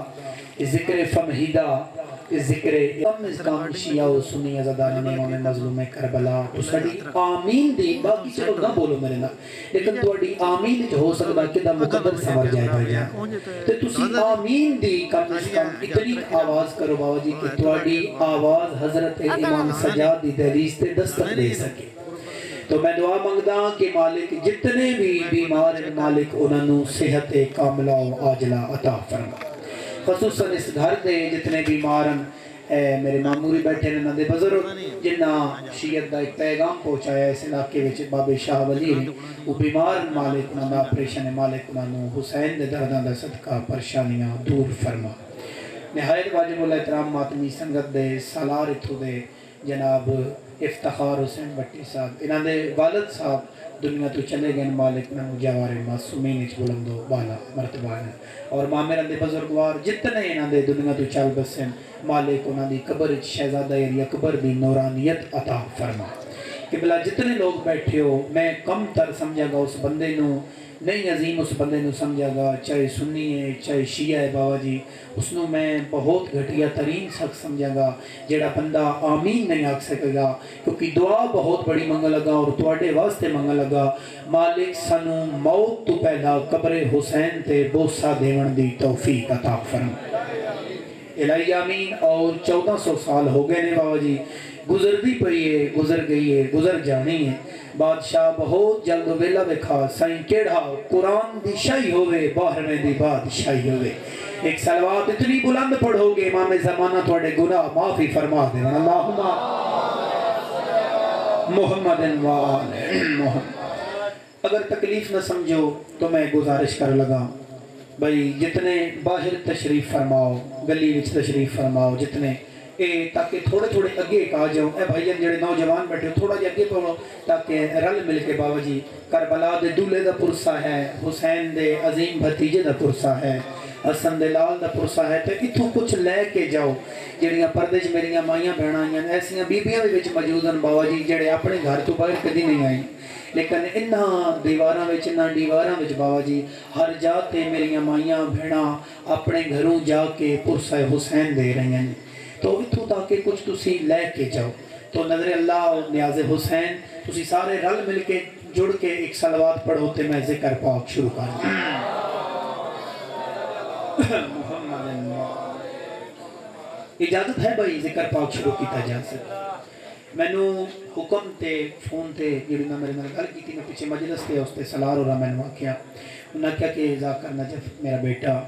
Speaker 2: اس ذکر فمحیدہ، اس ذکر کم از کم شیعہ و سنی ازاداران امام مظلوم کربلا تو ساڑی آمین دی، باقی چلو نہ بولو میرے نا، لیکن توڑی آمین جو ہو سکتا کہ دا مقدر سمر جائے بھائی جائے تو تسی آمین دی کم از کم اتنی آواز کرو بابا جی کہ توڑی آواز حضرت امام سجاد دی دہلیز تے دستک دے سکے۔ تو میں دعا مانگدا کہ مالک جتنے بھی بیمار ہیں مالک انہوں صحت کاملہ و عاجلہ عطا فرما، خصوصاً اس گھر دے جتنے بیمارن میرے معموری بیٹھے نے دے بزرگ جنہ شیعت دا ایک پیغام پہنچایا اس علاقے وچ بابے شاہ ولی وہ بیمار مالک انہوں دا آپریشن مالک انہوں حسین دے درداں دا صدقہ پریشانیاں دور فرما۔ نہایت واجب الاحترام ماتمی سنگت دے سالار اتھو دے جناب افتخار حسین بٹی صاحب انہوں دے والد صاحب دنیا تو چلے گئے، مالک میں جوار معصومین اچ بلندو بالا مرتبہ ہے، اور مامران دے بزرگوار جتنے انہوں دے دنیا تو چل بسن مالک انہوں دی قبر اچ شہزادہ علی اکبر دی نورانیت عطا فرما۔ قبلہ جتنے لوگ بیٹھے ہو میں کم تر سمجھا گا اس بندے نو نہیں عظیم اس بندے نو سمجھا گا، چاہے سنی ہے چاہے شیعہ ہے بابا جی، اس نو میں بہت گھٹیا ترین شخص سمجھا گا جیڑا بندہ آمین نہیں آکھ سکے گا، کیونکہ دعا بہت بڑی منگا لگا اور تواڈے واسطے منگا لگا مالک سنو موت تو پہلا قبر حسین تے بوسہ دیون دی توفیق عطا فرما۔ الہی آمین۔ اور 1400 سال ہو گئے نے بابا جی، گزر دی پئی ہے، گزر گئی ہے، گزر جانی ہے، بادشاہ بہت جلد ویلا وکھا سائیں کیڑا قرآن دی شاہی ہوئے باہر میں دی بادشاہی ہوئے۔ ایک صلوات اتنی بلند پڑھو گے امام زمانہ تھوڑے گناہ معافی فرما دے، اللہم محمد وآل محمد۔ اگر تکلیف نہ سمجھو تو میں گزارش کر لگا بھائی جتنے باہر تشریف فرماؤ، گلی وچ تشریف فرماؤ جتنے تاکہ تھوڑے تھوڑے اگے آ جاؤ، اے بھائیان جڑے نوجوان بیٹھے ہو تھوڑا جی اگے پڑھو تاکہ رل مل کے بابا جی کربلا دے دولے دا پرسہ ہے، حسین دے عظیم بھتیجے دا پرسہ ہے، حسن دے لال دا پرسہ ہے، تو اتھوں کچھ لے کے جاؤ جڑیاں پردے چ میریاں مائیاں بہناں آئیاں ایسیاں بیبیاں بھی وچ موجود ہیں بابا جی جڑے اپنے گھر تو باہر کدی نہیں آئیں، لیکن انہاں دیواراں وچ انہاں دیواراں وچ بابا جی ہر جاتے میریاں مائیاں بہناں اپنے گھروں جا کے پرسہ حسین دے رہی ہیں، تو اتھوں تاکہ کچھ تسی لے کے جاؤ۔ تو نظر اللہ اور نیاز حسین تسی سارے رل مل کے جڑ کے ایک صلوات پڑھو تے میں ذکر پاک شروع کروں۔ اجازت ہے بھائی ذکر پاک شروع کیتا جا سکتا۔ میں نو حکم تے فون تے جڑی میں میرے گل کی تھی میں پیچھے مجلس تے اس تے سلار ہو رہا میں نے کیا انہاں کیا کہ ذاکر نجف میرا بیٹا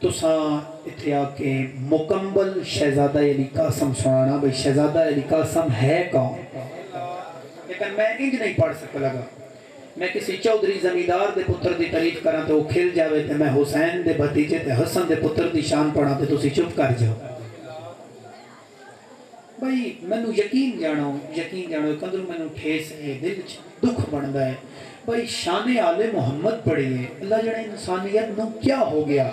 Speaker 2: تو ساں اتھے آکے مکمل شہزادہ علی قاسم سنانا بھئی شہزادہ علی قاسم ہے کون، لیکن میں انج نہیں پڑھ سکتا لگا، میں کسی چودھری زمیندار دے پتر دی تعریف کراں تو وہ کھل جاوے تے میں حسین دے بھتیجے تے حسن دے پتر دی شان پڑھاں تے تسی چپ کر جاؤ۔ بھئی مینوں یقین جانو کندروں مینوں ٹھیس ہے دل دکھ بندا ہے بھئی شان آل محمد پڑھیے اللہ جڑے انسانیت نو کیا ہو گیا۔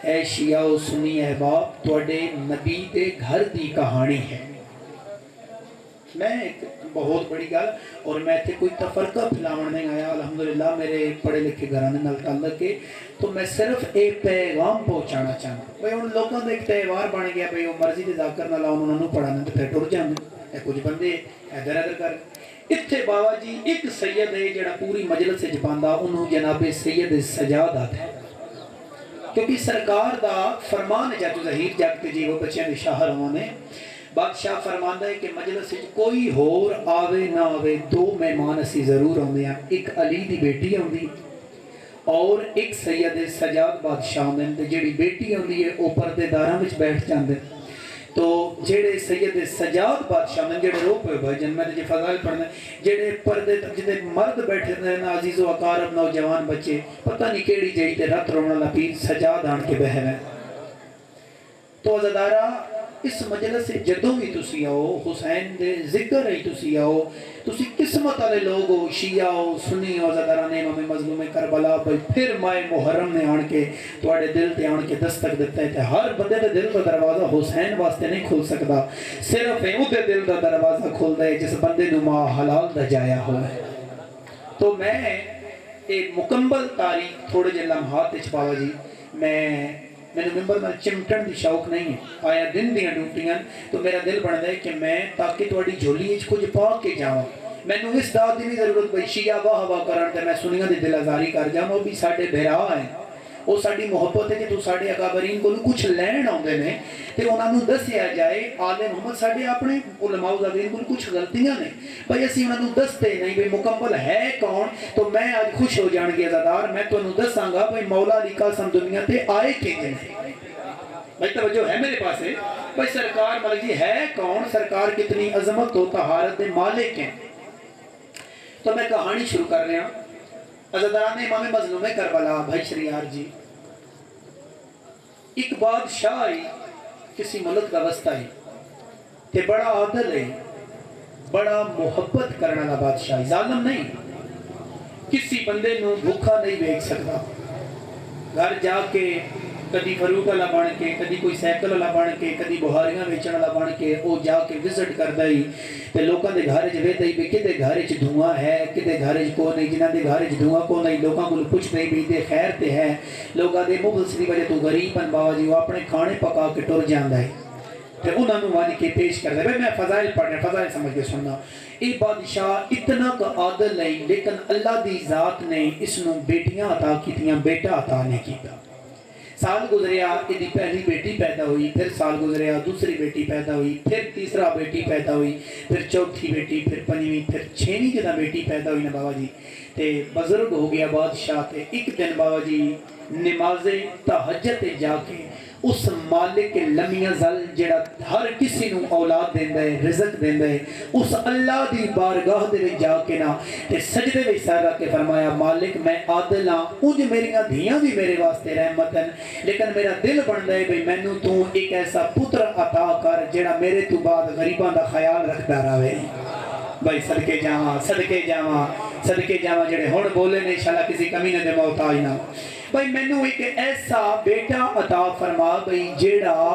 Speaker 2: اے شیعہ و سنی احباب توڑے نبی دے گھر دی کہانی ہے، میں ایک بہت بڑی گل اور میں تھے کوئی تفرقہ پھیلاون نہیں آیا، الحمدللہ میرے پڑھے لکھے گھرانے نال تعلق کے تو میں صرف ایک پیغام پہنچانا چاہتا بھئی ان لوگوں نے ایک تہوار بن گیا بھئی وہ مرضی دے ذاکر نہ لاؤ انہوں نے پڑھانے تے پھر ٹر جاندے اے کچھ بندے ادھر ادھر کر اتھے بابا جی ایک سید ہے جڑا پوری مجلس سے جپاندہ انہوں جناب سید سجاد آتا ہے، کیونکہ سرکار دا فرمان ہے جاتو ظہیر جاگتے جی وہ بچیاں دی شاہ روانے بادشاہ فرماندہ ہے کہ مجلس سے کوئی ہور آوے نہ آوے دو مہمان اسی ضرور ہوندے ہیں، ایک علی دی بیٹی ہوندی اور ایک سید سجاد بادشاہ ہوندے، جیڑی بیٹی ہوندی ہے وہ پردے داراں وچ بیٹھ جاندے، تو جیڑے سید سجاد بادشاہ ہوندے جیڑے رو پے بھائی جن میں جی فضائل پڑھنے جیڑے پردے جدے مرد بیٹھے ہیں عزیز و اقارب نوجوان بچے پتہ نہیں کیڑی جئی تے رت رونا لا پیر سجاد آن کے بہویں، تو عزدارہ اس مجلس سے جدوں بھی تسی آؤ حسین دے ذکر ہی تسی آؤ، تسی قسمت والے لوگ ہو، شیعہ ہو، سنی ہو، عزدارہ نے امام مظلوم کربلا بھائی پھر ماہ محرم نے آن کے تواڈے دل تے آن کے دستک دیتا ہے تے ہر بندے دے دل دا دروازہ حسین واسطے نہیں کھل سکدا، صرف او دے دل دا دروازہ کھلدا ہے جس بندے نو ماں حلال دا جایا ہوا ہے۔ تو میں ایک مکمل تاریخ تھوڑے جے لمحات وچ بابا جی میں ممبر میں چمٹن دی شوق نہیں ہے، آیا دن دیاں ڈیوٹیاں تو میرا دل بندا ہے کہ میں تاکہ تواڈی جھولی وچ کچھ پا کے جاواں، مینوں اس داد دی نہیں ضرورت بھئی شیعہ واہ واہ کرن تے میں سنیاں دی دل آزاری کر جاواں، وہ بھی ساڈے بھرا ہیں، وہ ساڈی محبت ہے کہ تو ساڈے اکابرین کو کچھ لین آوندے نے تے انہاں نوں دسیا جائے آل محمد ساڈے اپنے علماء زادین کو کچھ غلطیاں نے بھئی اسی انہاں نوں دستے نہیں بھئی مکمل ہے کون، تو میں آج خوش ہو جان گے عزادار میں تانوں دساں گا بھئی مولا علی قاسم دنیا تے آئے کیویں نے، بھئی توجہ ہے میرے پاس ہے بھئی سرکار ملک جی ہے کون، سرکار کتنی عظمت و طہارت دے مالک ہیں۔ تو میں کہانی شروع کر رہا ہوں، عزاداران امام مظلوم کربلا بھائی شریار جی، ایک بادشاہ ہے کسی ملک کا وسطہ ہے تے بڑا عادل ہے، بڑا محبت کرنے والا بادشاہ ہے، ظالم نہیں، کسی بندے نو بھوکا نہیں بیچ سکتا، گھر جا کے کدی فروٹ والا بن کے کدی کوئی سائیکل والا بن کے کدی بہاریاں بیچن والا بن کے وہ جا کے وزٹ کردا ہی تے لوکاں دے گھر وچ ویکھدا ہی بھی کدے گھر وچ دھواں ہے کدے گھر وچ کو نہیں، جنہاں دے گھر وچ دھواں کو نہیں لوکاں کول پوچھدے ہی بھی تے خیر تے ہے، لوکاں دے مفلس دی وجہ تو غریب ہیں بابا جی وہ اپنے کھانے پکا کے ٹر جاندا ہے تے انہاں نوں وان کے پیش کردا ہے۔ میں فضائل پڑھنے فضائل سمجھ کے سننا، اے بادشاہ اتنا کا عادل نہیں لیکن اللہ دی ذات نے اس نوں بیٹیاں عطا کیتیاں، بیٹا عطا نہیں کیتا، سال گزریا ایدی پہلی بیٹی پیدا ہوئی، پھر سال گزریا دوسری بیٹی پیدا ہوئی، پھر تیسرا بیٹی پیدا ہوئی، پھر چوتھی بیٹی، پھر پنجویں، پھر چھویں جدہ بیٹی پیدا ہوئی نا بابا جی تے بزرگ ہو گیا بادشاہ تے ایک دن بابا جی نماز تہجد جا کے اس مالک لمیاں زل جڑا ہر کسی نو اولاد دیندا ہے رزق دیندا ہے اس اللہ دی بارگاہ دے وچ جا کے نا تے سجدے وچ سر رکھ کے فرمایا مالک میں عادل ہاں، انج میریاں دھیاں بھی میرے واسطے رحمت ہیں لیکن میرا دل بندا ہے بھئی مینوں تو ایک ایسا پتر عطا کر جڑا میرے تو بعد غریباں دا خیال رکھدا رہے۔ بھائی صدقے جاواں جڑے ہن بولے نے انشاءاللہ کسی کمینے دے محتاج نہ، بھئی مینوں ایک ایسا بیٹا عطا فرما بھئی جیڑا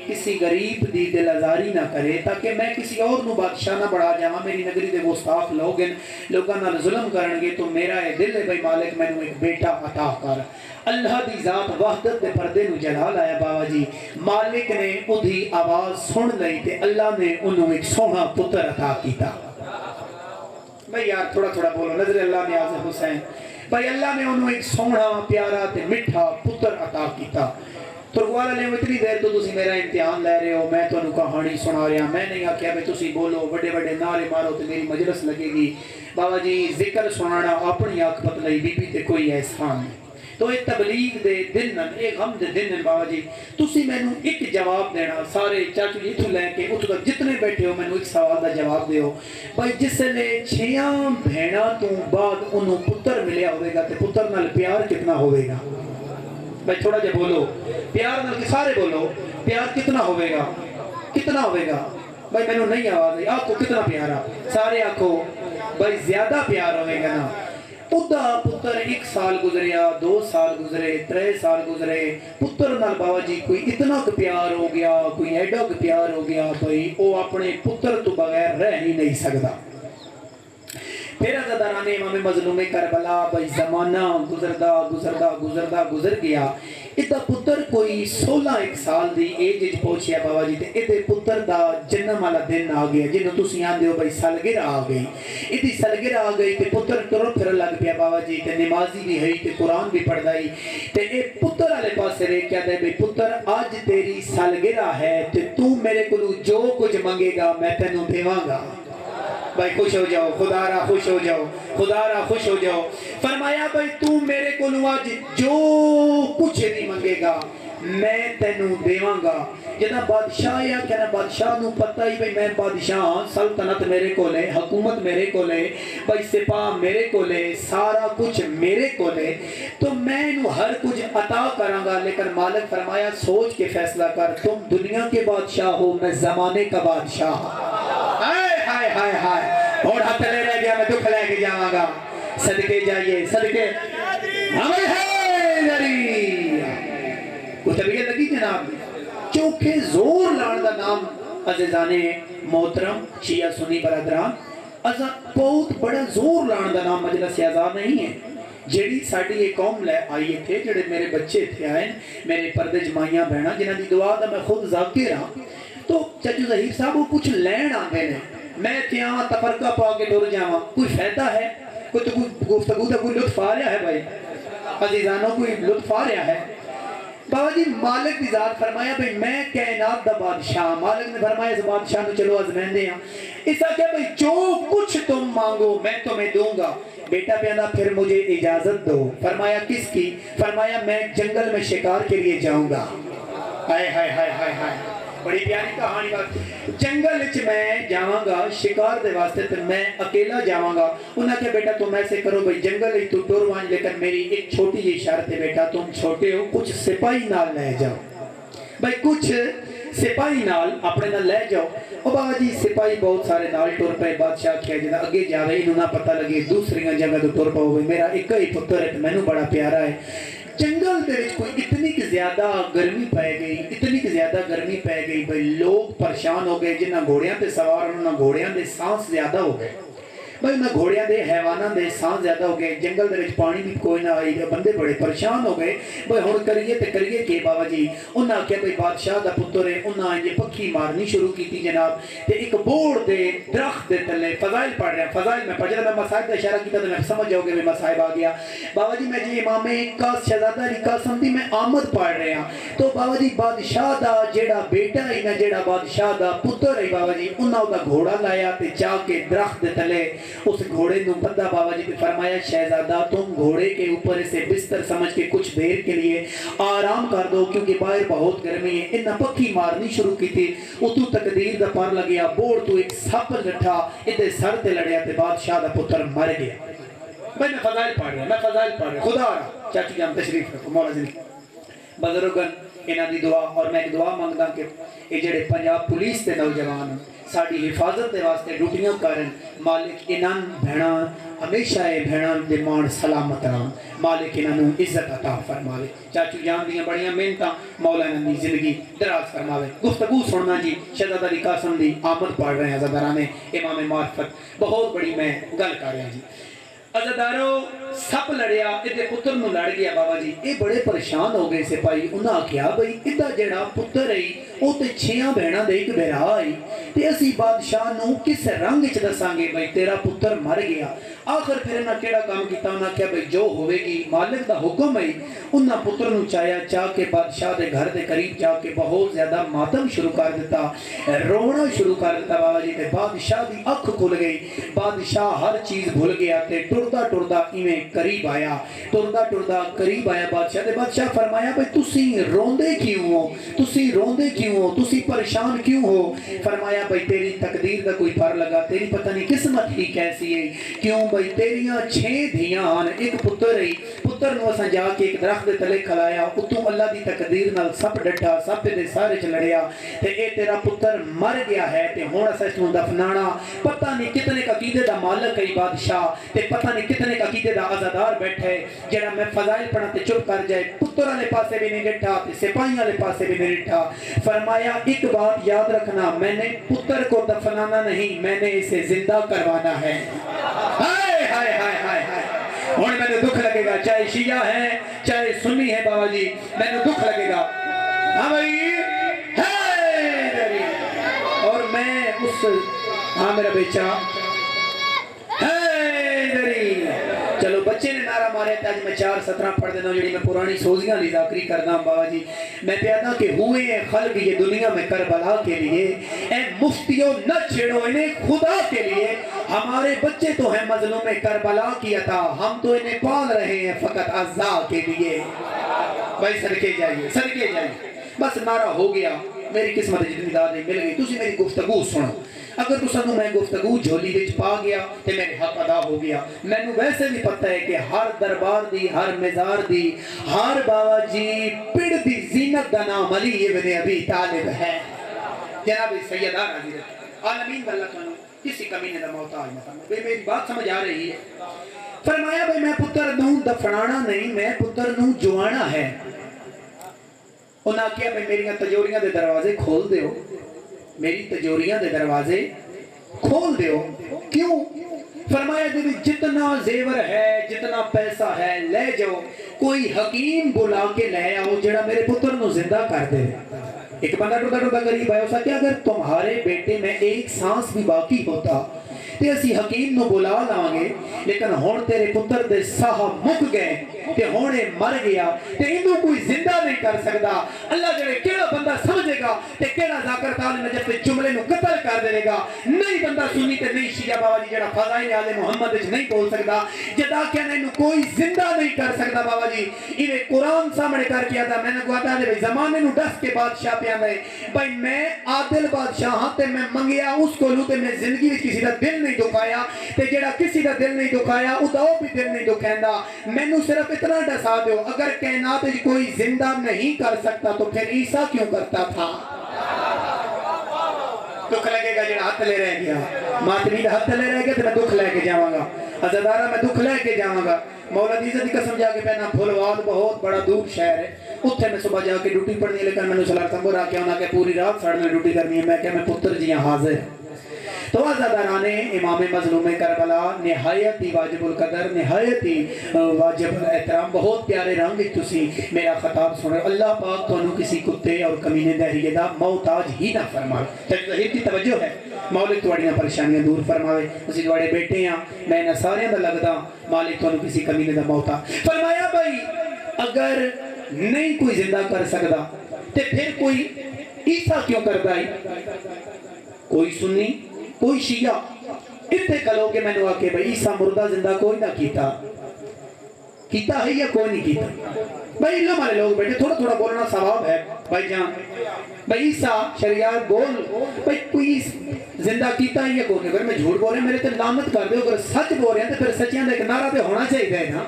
Speaker 2: کسی غریب دی دل آزاری نہ کرے تاکہ میں کسی اور نو بادشاہ نہ بڑھا جاواں، میری نگری دے گستاخ لوگ ہیں لوگاں نال ظلم کرن گے تو میرا یہ دل ہے بھئی مالک مینوں ایک بیٹا عطا کر۔ اللہ دی ذات وحدت دے پردے نو جلال آیا بابا جی، مالک نے اودھی آواز سن لئی تے اللہ نے انہوں ایک سونا پتر عطا کیتا۔ بھئی یار تھوڑا تھوڑا بولو نظر اللہ نیاز حسین، بھئی اللہ نے انہوں ایک سونا پیارا تے مٹھا پتر عطا کیتا۔ ترکوال علیہ اتنی دیر تو تسی میرا امتحان لے رہے ہو، میں تو انہوں کہانی سنا رہا، میں نہیں آکھیا بھئی تسی بولو بڑے بڑے نعرے مارو تے میری مجلس لگے گی۔ بابا جی ذکر سنانا اپنی آکھ لئی بی بی تے کوئی احسان نہیں، تو ایک تبلیغ دے دن ایک غم دے دن بابا جی تسی میں نو ایک جواب دینا، سارے چاچو جی تو لے کے اتو تک جتنے بیٹھے ہو میں نو ایک سوال دا جواب دیو بھائی جس لے 6 بہنا تو بعد انہوں پتر ملیا ہوئے گا تے پتر نال پیار کتنا ہوئے گا؟ بھائی تھوڑا جے بولو پیار نال کے سارے بولو پیار کتنا ہوئے گا؟ کتنا ہوئے گا؟ بھائی میں نو نہیں آواز ہے آنکھو کتنا پیارا؟ سارے آنکھو بھائی زیادہ پیار ہوئے گا نا۔ ادا پتر 1 سال گزریا 2 سال گزرے 3 سال گزرے پتر نال بابا جی کوئی اتنا کہ پیار ہو گیا کوئی ایڈا کہ پیار ہو گیا بھئی وہ اپنے پتر تو بغیر رہ ہی نہیں سکتا۔ پھر عزاداران امام مظلوم کربلا بھائی زمانہ گزر گیا ادھا پتر کوئی 16 سال دی ایج وچ پہنچیا بابا جی تے ادھے پتر دا جنم والا دن آ گیا جنوں تسی آندے ہو بھائی سالگرہ آ گئی ادھی سالگرہ آ گئی تے پتر ٹر پھر لگ پیا بابا جی تے نمازی بھی ہے تے قرآن بھی پڑھدا ہے تے اے پتر والے پاسے رہ کیا دے بھائی پتر اج تیری سالگرہ ہے تے تو میرے کولوں جو کچھ منگے گا میں تینوں دیواں گا بھائی خوش ہو جاؤ خدا را خوش ہو جاؤ خدا را خوش ہو جاؤ فرمایا بھائی تو میرے کو آج جو کچھ نہیں منگے گا میں تینوں دیواں گا جنا بادشاہ یا کہنا بادشاہ نو پتہ ہی بھئی میں بادشاہ سلطنت میرے کو لے حکومت میرے کو لے بھئی سپاہ میرے کو لے سارا کچھ میرے کو لے تو میں نو ہر کچھ عطا کروں گا لیکن مالک فرمایا سوچ کے فیصلہ کر تم دنیا کے بادشاہ ہو میں زمانے کا بادشاہ ہائے ہائے ہائے اور ہاتھ لے رہ گیا میں دکھ لے کے جاواں گا صدقے جائیے صدقے ہمیں ہے ذری کو طبیعت لگی جناب چونکہ زور لان دا نام عزیزان محترم شیعہ سنی برادران بہت بڑا زور لان دا نام مجلس آزاد نہیں ہے جیڑی ساڑی ایک قوم لے آئیے تھے جڑے میرے بچے تھے آئیں میرے پردے جمائیاں بہنا جنہ دی دعا دا میں خود ذاکر ہاں تو چچو ظہیر صاحب وہ کچھ لین آنے نے میں تیاں تفرقہ پا کے ڈور جاواں کوئی فائدہ ہے کوئی گفتگو دا کوئی لطف آ رہا ہے بھائی عزیزانوں کوئی لطف آ رہا ہے بابا جی مالک دی ذات فرمایا بھئی میں کائنات دا بادشاہ مالک نے فرمایا اس بادشاہ نو چلو ازمین دے ہیں اسا کیا بھئی جو کچھ تم مانگو میں تمہیں دوں گا بیٹا پیانا پھر مجھے اجازت دو فرمایا کس کی فرمایا میں جنگل میں شکار کے لیے جاؤں گا ہائے ہائے ہائے ہائے ہائے بڑی پیاری کہانی بات جنگل وچ میں جاواں گا شکار دے واسطے تے میں اکیلا جاواں گا انہاں کہ بیٹا تم ایسے کرو بھئی جنگل وچ تو ٹر وان لیکن میری ایک چھوٹی جی شرط ہے بیٹا تم چھوٹے ہو کچھ سپاہی نال لے جاؤ بھئی کچھ سپاہی نال اپنے نال لے جاؤ او بابا جی سپاہی بہت سارے نال ٹر پے بادشاہ کیا جدا اگے جاوے انہوں نہ پتہ لگے دوسری جگہ تو ٹر پاؤ میرا ایک ہی پتر ہے مینوں بڑا پیارا ہے جنگل دے وچ کوئی اتنی کی زیادہ گرمی پہ گئی بھئی لوگ پریشان ہو گئے جنہ گھوڑیاں تے سوار انہاں گھوڑیاں دے سانس زیادہ ہو گئے بھئی انہاں گھوڑیاں دے حیواناں دے سانس زیادہ ہو گئے جنگل دے وچ پانی بھی کوئی نہ آئی بندے بڑے پریشان ہو گئے بھئی ہن کریے تے کریے کہ بابا جی انہاں کہا بھئی بادشاہ دا پتر ہے انہاں یہ پکھی مارنی شروع کی تھی جناب تے ایک بوڑ دے درخت دے تلے فضائل پڑھ رہے ہیں فضائل میں پڑھ رہا میں مسائب دا اشارہ کیتا تو میں سمجھ جاؤ گے میں مسائب آ گیا بابا جی میں جی امام شہزادہ علی قاسم دی میں آمد پڑھ رہے ہیں تو بابا جی بادشاہ دا جیڑا بیٹا ہے نا جیڑا بادشاہ دا پتر ہے بابا جی انہاں دا گھوڑا لایا تے جا کے درخت دے تلے اس گھوڑے نو بندہ بابا جی نے فرمایا شہزادہ تم گھوڑے کے اوپر سے بستر سمجھ کے کچھ دیر کے لیے آرام کر دو کیونکہ باہر بہت گرمی ہے انہاں پکھی مارنی شروع کی تھی اتو تقدیر دا پر لگیا بوڑ تو ایک سپ لٹھا ادھے سر تے لڑیا تے بادشاہ دا پتر مر گیا میں فضائل پڑھ رہا خدا رہا چاچی جان تشریف رکھو مولا جی بزرگن انہاں دی دعا اور میں ایک دعا مانگدا کہ یہ جڑے پنجاب پولیس تے نوجوان ساڑی حفاظت دے واسطے ڈیوٹیاں کرن مالک انہاں بھیڑاں ہمیشہ اے بھیڑاں دے مان سلامت رہن مالک انہاں نو عزت عطا فرماوے چاچو جان دیاں بڑیاں محنتاں مولا انہاں دی زندگی دراز فرماوے گفتگو سننا جی شہزادہ علی قاسم دی آمد پڑھ رہے ہیں عزاداران امام معرفت بہت بڑی میں گل کر رہا جی عزادارو سپ لڑیا ادھے پتر نو لڑ گیا بابا جی اے بڑے پریشان ہو گئے سپاہی انہاں کیا بھئی ادھا جڑا پتر ہے او تے 6 بہناں دے ایک بھرا ہے تے اسی بادشاہ نو کس رنگ وچ دساں گے بھئی تیرا پتر مر گیا آخر پھر انہاں کیڑا کام کیتا انہاں کیا بھئی جو ہوئے گی مالک دا حکم ہے انہاں پتر نو چاہ کے بادشاہ دے گھر دے قریب جا کے بہت زیادہ ماتم شروع کر دیتا رونا شروع کر دیتا بابا جی تے بادشاہ دی اکھ کھل گئی بادشاہ ہر چیز بھول گیا تے ٹردا ایویں قریب آیا بادشاہ دے بادشاہ فرمایا بھئی تسی روندے کیوں ہو تسی پریشان کیوں ہو فرمایا بھئی تیری تقدیر دا کوئی پر لگا تیری پتہ نہیں قسمت ہی کیسی ہے کیوں بھئی تیریاں 6 دھیاں آن ایک پتر ہے پتر نو اساں جا کے ایک درخت دے تلے کھلایا اتوں اللہ دی تقدیر نال سپ ڈٹھا سپ دے سارے چ لڑیا تے اے تیرا پتر مر گیا ہے تے ہن اساں اس نو دفنانا پتہ نہیں کتنے عقیدے دا مالک ہے بادشاہ تے پتہ نہیں کتنے عقیدے دا عزادار بیٹھے جڑا میں فضائل پڑھا تے چپ کر جائے پتر والے پاسے بھی نہیں ڈٹھا تے سپاہی والے پاسے بھی نہیں ڈٹھا فرمایا ایک بات یاد رکھنا میں نے پتر کو دفنانا نہیں میں نے اسے زندہ کروانا ہے ہائے ہائے ہائے ہائے ہائے ہوں میں دکھ لگے گا چاہے شیعہ ہے چاہے سنی ہے بابا جی میں دکھ لگے گا ہاں بھائی ہے اور میں اس ہاں میرا بیچا چلو بچے نے نعرہ مارے تھا آج میں 4:17 پڑھ دینا جڑی میں پرانی سوزیاں لی ذاکری کرنا ہوں بابا جی میں پیادا کہ ہوئے ہیں خلق یہ دنیا میں کربلا کے لیے اے مفتیوں نہ چھیڑو انہیں خدا کے لیے ہمارے بچے تو ہیں مظلوم کربلا کی عطا ہم تو انہیں پال رہے ہیں فقط عزا کے لیے بھائی صدقے جائیے بس نعرہ ہو گیا میری قسمت جتنی داد نہیں مل گئی تسی میری گفتگو سنو اگر تو سنو میں گفتگو جھولی وچ پا گیا تے میرے حق ادا ہو گیا میں نو ویسے بھی پتہ ہے کہ ہر دربار دی ہر مزار دی ہر بابا جی پڑ دی زینت دا نام علی ابن ابی طالب ہے جناب سیدہ رضی عالمین اللہ تعالی کسی کمینے دا محتاج نہ فرمائے بے میری بات سمجھ آ رہی ہے فرمایا بھئی میں پتر نوں دفنانا نہیں میں پتر نوں جوانا ہے انہاں کیا میں میری تجوریاں دے دروازے کھول دیو میری تجوریاں دے دروازے کھول دیو کیوں فرمایا کہ جتنا زیور ہے جتنا پیسہ ہے لے جاؤ کوئی حکیم بلا کے لے آؤ جڑا میرے پتر نو زندہ کر دے ایک بندہ ٹوٹا غریب آیا اسا کہ اگر تمہارے بیٹے میں ایک سانس بھی باقی ہوتا تے اسی حکیم نو بلا لانگے لیکن ہون تیرے پتر دے ساہ مک گئے تے ہونے مر گیا تے انہوں کوئی زندہ نہیں کر سکتا اللہ جڑے کیڑا بندہ سمجھے گا تے کیڑا ذاکر تعالی نجف تے جملے نو قتل کر دے گا نہیں بندہ سنی تے نہیں شیعہ بابا جی جڑا فضائل آل محمد وچ نہیں بول سکتا جدا کہنا انہوں کوئی زندہ نہیں کر سکتا بابا جی انہیں قرآن سامنے کر کیا تھا میں نے کہا تھا بھئی زمانے نو دس کے بادشاہ پیاں گئے بھئی میں عادل بادشاہ ہاں تے میں منگیا اس کو لوں تے میں زندگی وچ کسی دا دل نہیں دکھایا تے جڑا کسی دا دل نہیں دکھایا او دا بھی دل نہیں دکھیندا مینوں صرف اتنا ڈسا دیو اگر کائنات وچ کوئی زندہ نہیں کر سکتا تو پھر عیسیٰ کیوں کرتا تھا دکھ لگے گا جڑا ہاتھ لے رہ گیا ماتمی دا ہاتھ لے رہ گیا تو میں دکھ لے کے جاواں گا عزادارہ میں دکھ لے کے جاواں گا مولا دی عزت کی قسم جا کے پہنا پھلوال بہت بڑا دور شہر ہے اتھے میں صبح جا کے ڈیوٹی پڑھنی ہے لیکن میں نے سلار سنگو را کے ہونا کہ پوری رات ساڑھ میں ڈیوٹی کرنی ہے میں کہ میں پتر جی حاضر تو عزاداران امام مظلوم کربلا نہایت ہی واجب القدر نہایت ہی واجب احترام بہت پیارے رنگ تسی میرا خطاب سنے اللہ پاک تو کسی کتے اور کمینے دہریے دا محتاج ہی نہ فرمائے تجزہیر کی توجہ ہے مولک توڑیاں پریشانیاں دور فرماوے اسی دوڑے بیٹے ہیں میں نہ سارے دا لگدا مالک تو کسی کمینے دا محتاج فرمایا بھائی اگر نہیں کوئی زندہ کر سکتا تے پھر کوئی عیسیٰ کیوں کرتا ہے کوئی سنی کوئی شیعہ اتنے کلو کے میں نے آکے بھئی عیسیٰ مردہ زندہ کوئی نہ کیتا ہے یا کوئی نہیں کیتا بھئی علم والے لوگ بیٹھے تھوڑا تھوڑا بولنا ثواب ہے بھائی جان بھئی عیسیٰ شریعت بول بھئی کوئی زندہ کیتا ہے یا کوئی نہیں اگر میں جھوٹ بول رہے ہیں میرے تے لعنت کر دے اگر سچ بول رہے ہیں تو پھر سچیاں دے ایک نعرہ پہ ہونا چاہیے ہے نا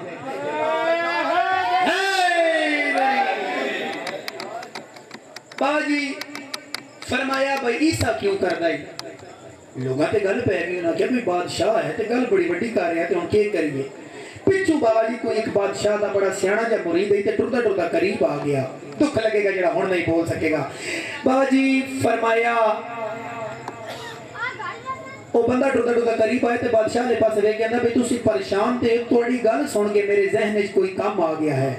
Speaker 2: بابا جی فرمایا بھئی عیسیٰ کیوں کر دائی لوگاں تے گل پہ گئی انہاں کیا بھی بادشاہ ہے تے گل بڑی بڑی کر رہے ہیں تے ان کے کریے پچھو بابا جی کوئی ایک بادشاہ دا بڑا سیانا جب مرید ہے تے ٹردا ٹردا قریب آ گیا دکھ لگے گا جڑا ہن نہیں بول سکے گا بابا جی فرمایا وہ بندہ ٹردا ٹردا قریب آئے تے بادشاہ دے پاس رہ گیا نا بھئی تسی پریشان تے تھوڑی گل سن کے میرے ذہن وچ کوئی کام آ گیا ہے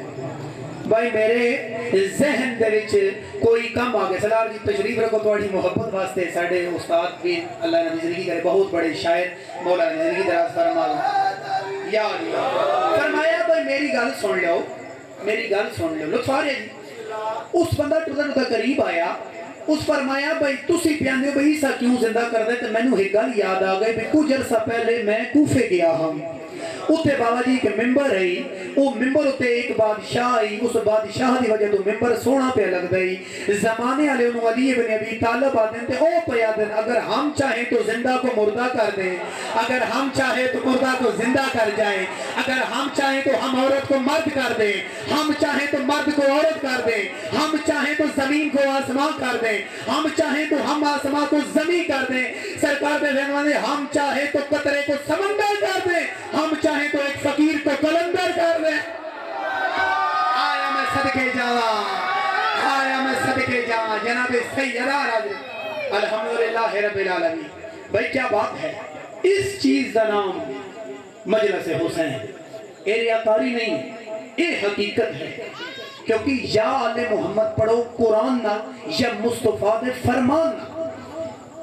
Speaker 2: بھائی میرے ذہن دے وچ کوئی کم آگے سلار جی تشریف رکھو توڑی محبت واسطے ساڑھے استاد بھی اللہ نے زندگی کرے بہت بڑے شاعر مولا نے زندگی دراز فرما یا اللہ فرمایا بھائی میری گل سن لو لطف آ رہے جی اس بندہ ٹوٹا قریب آیا اس فرمایا بھائی تسی پیاندے ہو بھئی عیسیٰ کیوں زندہ کر دے تو میں نے ایک گل یاد آ گئی بھئی کچھ عرصہ پہلے میں کوفے گیا ہوں اتنے بابا جی کے ممبر ہے وہ ممبر اتنے ایک بادشاہ ہے اس بادشاہ دی وجہ تو ممبر سونا پہ لگ دائی زمانے والے انہوں علی ابن ابی طالب آتے ہیں او پیا دیں اگر ہم چاہیں تو زندہ کو مردہ کر دیں اگر ہم چاہیں تو مردہ کو زندہ کر جائیں اگر ہم چاہیں تو ہم عورت کو مرد کر دیں ہم چاہیں تو مرد کو عورت کر دیں ہم چاہیں تو زمین کو آسمان کر دیں ہم چاہیں تو ہم آسمان کو زمین کر دیں سرکار دے رہنوانے ہم چاہیں تو قطرے کو سمندر کر دیں ہم چاہیں تو ایک فقیر کو قلندر کر دیں آیا میں صدقے جاواں جناب سیدہ راضی الحمدللہ رب العالمین بھائی کیا بات ہے اس چیز کا نام مجلس حسین. یہ ریاکاری نہیں، یہ حقیقت ہے. کیونکہ یا آل محمد پڑھو قرآن نہ یا مصطفیٰ دے فرمان نہ.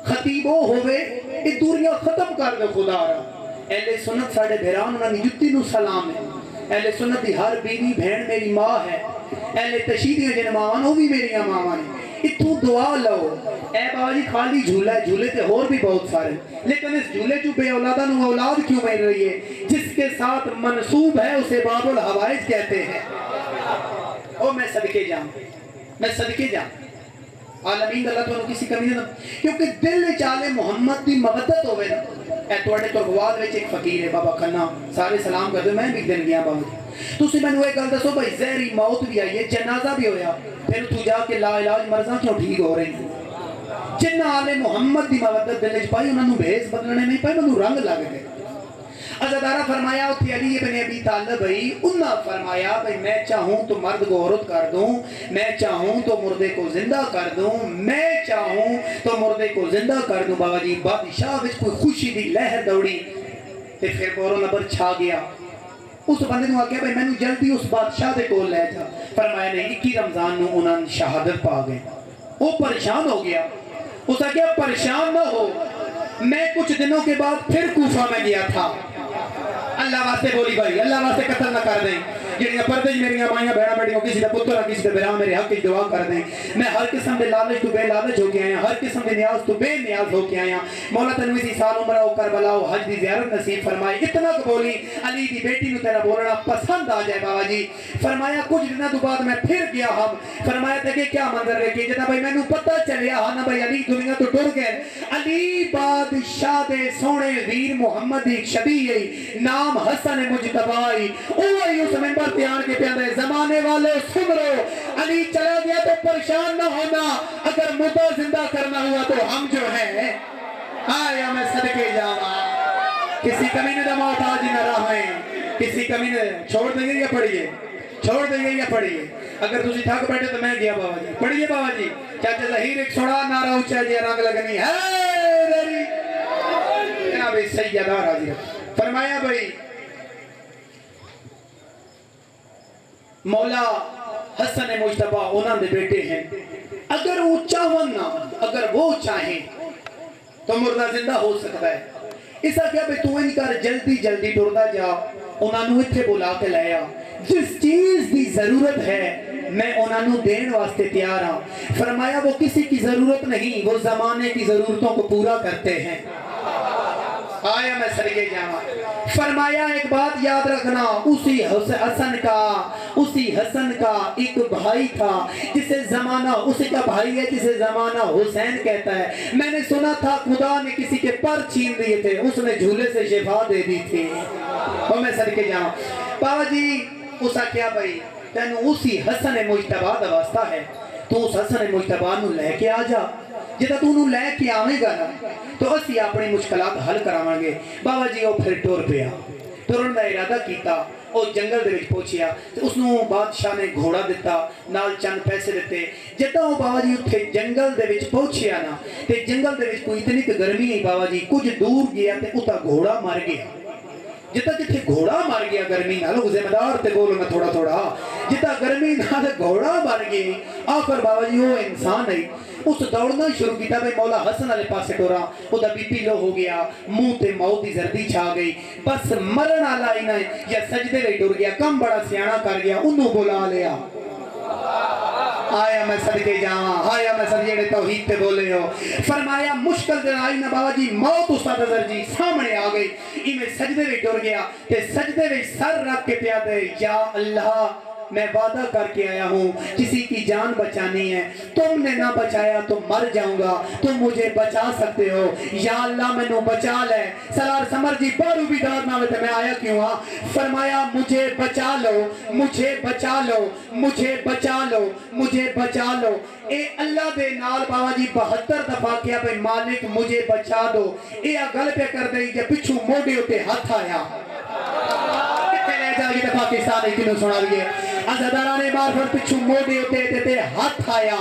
Speaker 2: خطیبو ہوئے یہ دوریاں ختم کر دے خدا رہا. اہل سنت ساڑھے بھیران انہوں نے جتی نو سلام ہے. اہل سنت دی ہر بیوی بہن میری ماں ہے. اہل تشیدیاں جن ماں وہ بھی میری ماں ہیں. اتھو دعا لو. اے بابا جی خالی جھولا ہے، جھولے تے اور بھی بہت سارے، لیکن اس جھولے جو بے اولادہ نو اولاد کیوں مل رہی ہے؟ جس کے ساتھ منصوب ہے اسے باب الحوائج کہتے ہیں. او میں صدقے جاؤں، میں صدقے جاؤں. عالمین اللہ تو کسی کمی نہیں، کیونکہ دل چالے محمد دی محبت ہوئے نا. اے توڑے ترغواد وچ ایک فقیر ہے بابا کھنا، سارے سلام کر دو. میں بھی دن گیا بابا جی. تو سی میں نے وہ ایک گل دسو بھائی، زہری موت بھی آئی ہے، جنازہ بھی ہویا، پھر تو جا کے لا علاج مرضاں کیوں ٹھیک ہو رہی ہیں؟ جنہ آل محمد دی محبت دل وچ پائی، انہوں نے بھیس بدلنے نہیں پائی، انہوں نے رنگ لگ گئے. عزادارہ فرمایا اتھی علی ابن ابی طالب بھائی، انہاں فرمایا بھائی میں چاہوں تو مرد کو عورت کر دوں، میں چاہوں تو مردے کو زندہ کر دوں، میں چاہوں تو مردے کو زندہ کر دوں. بابا جی بادشاہ وچ کوئی خوشی دی لہر دوڑی تے پھر بورو نبر چھا گیا. اس بندے نے آکھیا بھائی میں نے جلدی اس بادشاہ دے کول لے جا. فرمایا نہیں 21 رمضان نو انہاں نے شہادت پا گئے. وہ پریشان ہو گیا. اس نے کہا پریشان نہ ہو، میں کچھ دنوں کے بعد پھر کوفہ میں گیا تھا. اللہ واسطے بولی بھائی، اللہ واسطے قتل نہ کر دیں. جنہیں پردے میری مائیاں بہنا بیٹیوں کسی کا پتر کسی کا بیرا میرے حق کی دعا کر دیں. میں ہر قسم دے لالچ تو بے لالچ ہو کے آیا، ہر قسم دے نیاز تو بے نیاز ہو کے آیا. مولا تنوی سی سال عمرہ ہو کربلا ہو حج دی زیارت نصیب فرمائے. اتنا قبولی علی دی بیٹی نو تیرا بولنا پسند آ جائے. بابا جی فرمایا کچھ دنوں تو بعد میں پھر گیا ہم. فرمایا تھا کہ کیا منظر رکھے جتا بھائی میں نو پتہ چلیا ہاں نا بھائی علی دنیا تو ٹر گئے. علی بادشاہ دے سونے ویر محمد دی شبیہ نام حسن مجتبائی اوہی اس منبر تیار کے پیاندے زمانے والے سمرو. علی چلا گیا تو پریشان نہ ہونا، اگر مردہ زندہ کرنا ہوا تو ہم جو ہیں آیا میں صدقے جانا. کسی کمینے دا محتاج نہ رہیں، کسی کمینے چھوڑ دیں گے یا پڑھیے، چھوڑ دیں گے یا پڑھیے. اگر تسی تھک بیٹھے تو میں گیا بابا جی. پڑھیے بابا جی. چاچا ظہیر ایک سوڑا نعرہ اونچا جی رنگ لگنی ہے ریری جناب سیدہ راضی. فرمایا بھائی مولا حسن مجتبہ انہاں دے بیٹے ہیں، اگر وہ چاہون نہ، اگر وہ چاہیں تو مردہ زندہ ہو سکتا ہے. اسا کیا بھئی تو ان کر جلدی جلدی ٹردا جا، انہاں نو اتھے بلا کے لایا. جس چیز دی ضرورت ہے میں انہاں نو دین واسطے تیار ہوں. فرمایا وہ کسی کی ضرورت نہیں، وہ زمانے کی ضرورتوں کو پورا کرتے ہیں. آیا میں سرگے جاما. فرمایا ایک بات یاد رکھنا، اسی حسن کا ایک بھائی تھا جسے زمانہ، اسی کا بھائی ہے جسے زمانہ حسین کہتا ہے. میں نے سنا تھا خدا نے کسی کے پر چھین دیے تھے، اس نے جھولے سے شفا دے دی تھی. اور میں سرگے جاما. بابا جی اسا کیا بھائی تینو اسی حسن مجتبہ دا واسطہ ہے، تو اس حسن مجتبہ نو لے کے آ جا. جتا تو انہوں لے کے آویں گا نا تو اسی اپنی مشکلات حل کراواں گے. بابا جی وہ پھر ٹور پیا، ٹورن دا ارادہ کیتا. وہ جنگل دے وچ پہنچیا، اس نو بادشاہ نے گھوڑا دیتا، نال چند پیسے دیتے. جتا وہ بابا جی اتھے جنگل دے وچ پہنچیا نا تے جنگل دے وچ کوئی اتنی کہ گرمی ہے بابا جی، کچھ دور گیا تے اتا گھوڑا مر گیا. جتا جتھے گھوڑا مر گیا گرمی نالو ذمہ دار تے بولو میں تھوڑا تھوڑا، جتا گرمی نال گھوڑا مر گئی. آخر بابا جی وہ انسان ہے اس دوڑنا شروع کیتا بھئی مولا حسن علیہ پاسے ٹورا. او دا بی پی لو ہو گیا، منہ تے موت دی زردی چھا گئی، بس مرن والا ہی نہ یا سجدے وچ ٹر گیا. کم بڑا سیاںا کر گیا، انہوں بلا لیا. آیا میں صدقے جاواں، آیا میں صدقے توحید تے بولے ہو. فرمایا مشکل دن آئی نا بابا جی موت استاد حضر جی سامنے آ گئی. میں سجدے وچ ٹر گیا تے سجدے وچ سر رکھ کے پیا دے یا اللہ میں وعدہ کر کے آیا ہوں کسی کی جان بچانی ہے، تم نے نہ بچایا تو مر جاؤں گا، تم مجھے بچا سکتے ہو، یا اللہ میں نو بچا لے. سلار سمر جی بارو بھی دار نہ ہوئے میں آیا کیوں ہاں. فرمایا مجھے بچا لو، مجھے بچا لو، مجھے بچا لو، مجھے بچا لو. اے اللہ دے نال بابا جی 72 دفعہ کیا بھئی مالک مجھے بچا دو. اے گل پہ کر دیں کہ پچھو موڑے ہوتے ہاتھ آیا. لے جا یہ پاکستان ایک دنوں سنا لیے عزاداران معرفت پچھو موڑے ہوتے تے ہاتھ آیا.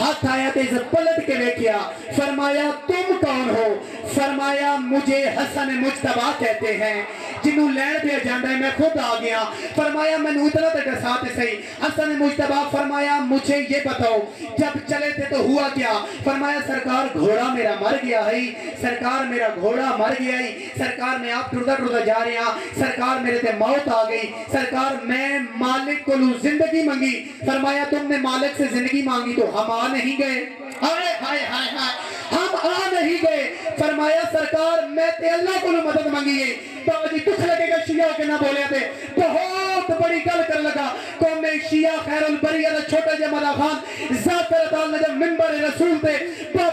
Speaker 2: ہاتھ آیا تے پلٹ کے لے کیا. فرمایا تم کون ہو؟ فرمایا مجھے حسن مجتبہ کہتے ہیں. جنہوں لین پہ جانا ہے میں خود آ گیا فرمایا میں نے اتنا تک ساتھ صحیح حسن مجتبی فرمایا مجھے یہ بتاؤ جب چلے تھے تو ہوا کیا فرمایا سرکار گھوڑا میرا مر گیا ہے سرکار میرا گھوڑا مر گیا ہے سرکار میں آپ ٹردہ ٹردہ جا رہے ہیں سرکار میرے تے موت آ گئی سرکار میں مالک کو لوں زندگی مانگی فرمایا تم نے مالک سے زندگی مانگی تو ہم آ نہیں گئے ہائے ہائے ہائے ہائے ہم آ نہیں گئے فرمایا سرکار میں تے اللہ کو مدد مانگی ہے بابا جی دکھ لگے گا شیعہ کے نہ بولے تھے بہت بڑی گل کر لگا قوم شیعہ خیر البریہ دا چھوٹا جمعہ خان ذاکر تعالی نے جب منبر رسول تے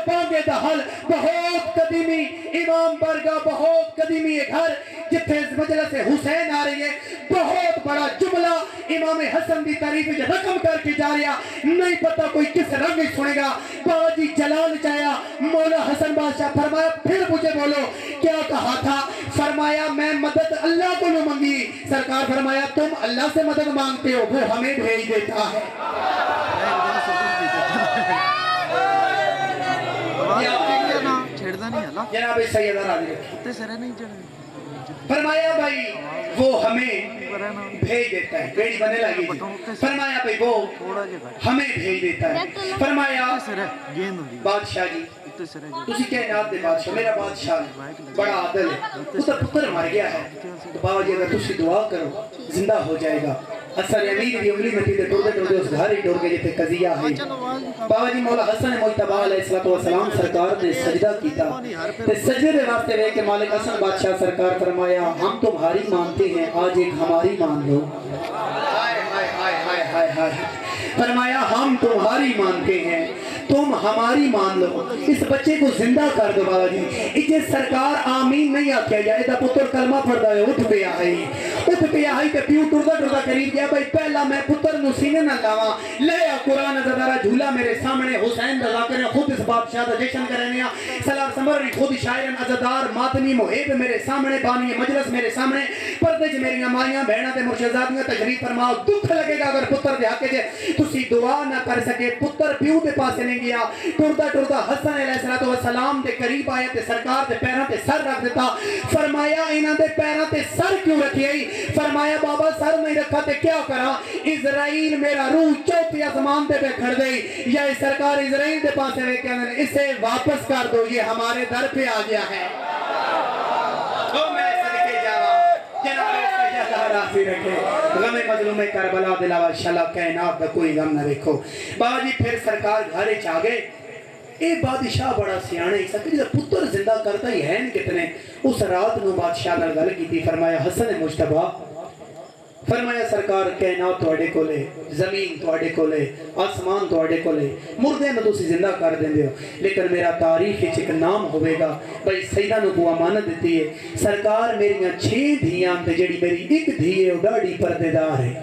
Speaker 2: بانگے دا حل بہت قدیمی امام برگاہ بہت قدیمی گھر جتھے مجلس حسین آ رہی ہے بہت بڑا جملہ امام حسن دی تعریف جو رقم کر کے جا رہا نہیں پتہ کوئی کس رنگ سنے گا بابا جی جلال چاہیا مولا حسن بادشاہ فرمایا پھر مجھے بولو کیا کہا تھا فرمایا میں مدد اللہ کو نہ مانگی سرکار فرمایا تم اللہ سے مدد مانگتے ہو وہ ہمیں بھیج دیتا ہے جناب سیدہ راضی فرمایا بھائی وہ ہمیں بھیج دیتا ہے بیڑی بنے لگی فرمایا بھائی وہ ہمیں بھیج دیتا ہے فرمایا بادشاہ جی تسی کائنات دے بادشاہ میرا بادشاہ بڑا عادل ہے اس کا پتر مر گیا ہے تو بابا جی اگر تسی دعا کرو زندہ ہو جائے گا اثر امیر دی انگلی مٹی دے ٹوڑے ٹوڑے اس گھر ہی ٹوڑ کے جتے قضیہ ہے بابا جی مولا حسن مجتبی علیہ السلام سرکار نے سجدہ کیتا تے سجدے دے واسطے رہے کہ مالک حسن بادشاہ سرکار فرمایا ہم تمہاری مانتے ہیں آج ایک ہماری مان لو ہائے ہائے ہائے ہائے ہائے ہائے فرمایا ہم تمہاری مانتے ہیں تم ہماری مان لو اس بچے کو زندہ کر دو بابا جی اجے سرکار آمین نہیں آکھیا جائے دا پتر کلمہ پڑھدا ہے اٹھ پہ آئی تے پیو ٹردہ ٹردہ قریب گیا بھائی پہلا میں پتر نو سینے نہ لاواں لے آ قرآن زدارہ جھولا میرے سامنے حسین دا ذاکر خود اس بادشاہ دا جشن کرنے سلار سمر خود شاعرن عزدار ماتمی محب میرے سامنے بانی مجلس میرے سامنے پردج میری مائیاں بہنہ تے مرشدزادیاں تشریف فرماؤ دکھ لگے گا اگر پتر دے حق جے تسی دعا نہ کر سکے پتر پیو دے پاسے نہیں گیا ٹردہ ٹردہ حسن علیہ السلام دے قریب آیا تے سرکار دے پیروں تے سر رکھ دیتا فرمایا انہاں دے پیروں تے سر کیوں رکھی آئی فرمایا بابا سر نہیں رکھا تے کیا کرا اسرائیل میرا روح چوتھی آسمان تے پہ کھڑ گئی یا سرکار اسرائیل دے پاسے رہ کے اسے واپس کر دو یہ ہمارے در پہ آ گیا ہے تو میں صدقے جاوا جناب سیدہ راضی رکھے غم مظلوم کربلا دلاوا شلا کائنات دا کوئی غم نہ رکھو بابا جی پھر سرکار گھر چاہ گئے اے بادشاہ بڑا سیانے ہی سکتے پتر زندہ کرتا ہی ہے کتنے اس رات نو بادشاہ نال گل کی تھی فرمایا حسن مجتبی فرمایا سرکار کائنات توڑے کو لے زمین توڑے کو لے آسمان توڑے کو لے مردے نہ تسی زندہ کر دیں دیو لیکن میرا تاریخ ایک نام ہوئے گا بھائی سیدہ نو کو امانت دیتی ہے سرکار میری 6 دھیاں تے جڑی میری ایک دھی ہے وہ ڈاڑی پردے دار ہے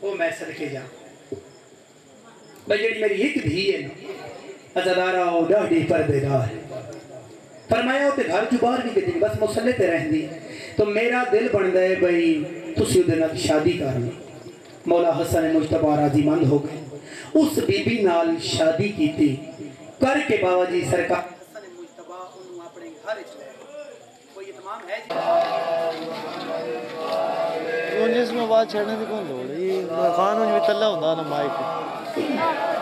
Speaker 2: وہ میں صدقے جا بھائی جڑی میری ایک دھی ہے عزدارہ وہ ڈاڑی پردے دار ہے فرمایا ہوتے گھر جو باہر بھی کہتے بس مسلح تے رہن دی تو میرا دل بن گئے بھئی تسی دے نال شادی کرنی مولا حسن مجتبی راضی مند ہو گئے اس بی بی نال شادی کیتی کر کے بابا جی سرکار حسن مجتبی انہوں اپنے گھر چلے کوئی اتمام ہے
Speaker 3: جی جس میں بات چھڑنے دی کون لوڑ یہ خان ہوں جو تلہ ہوں نا مائک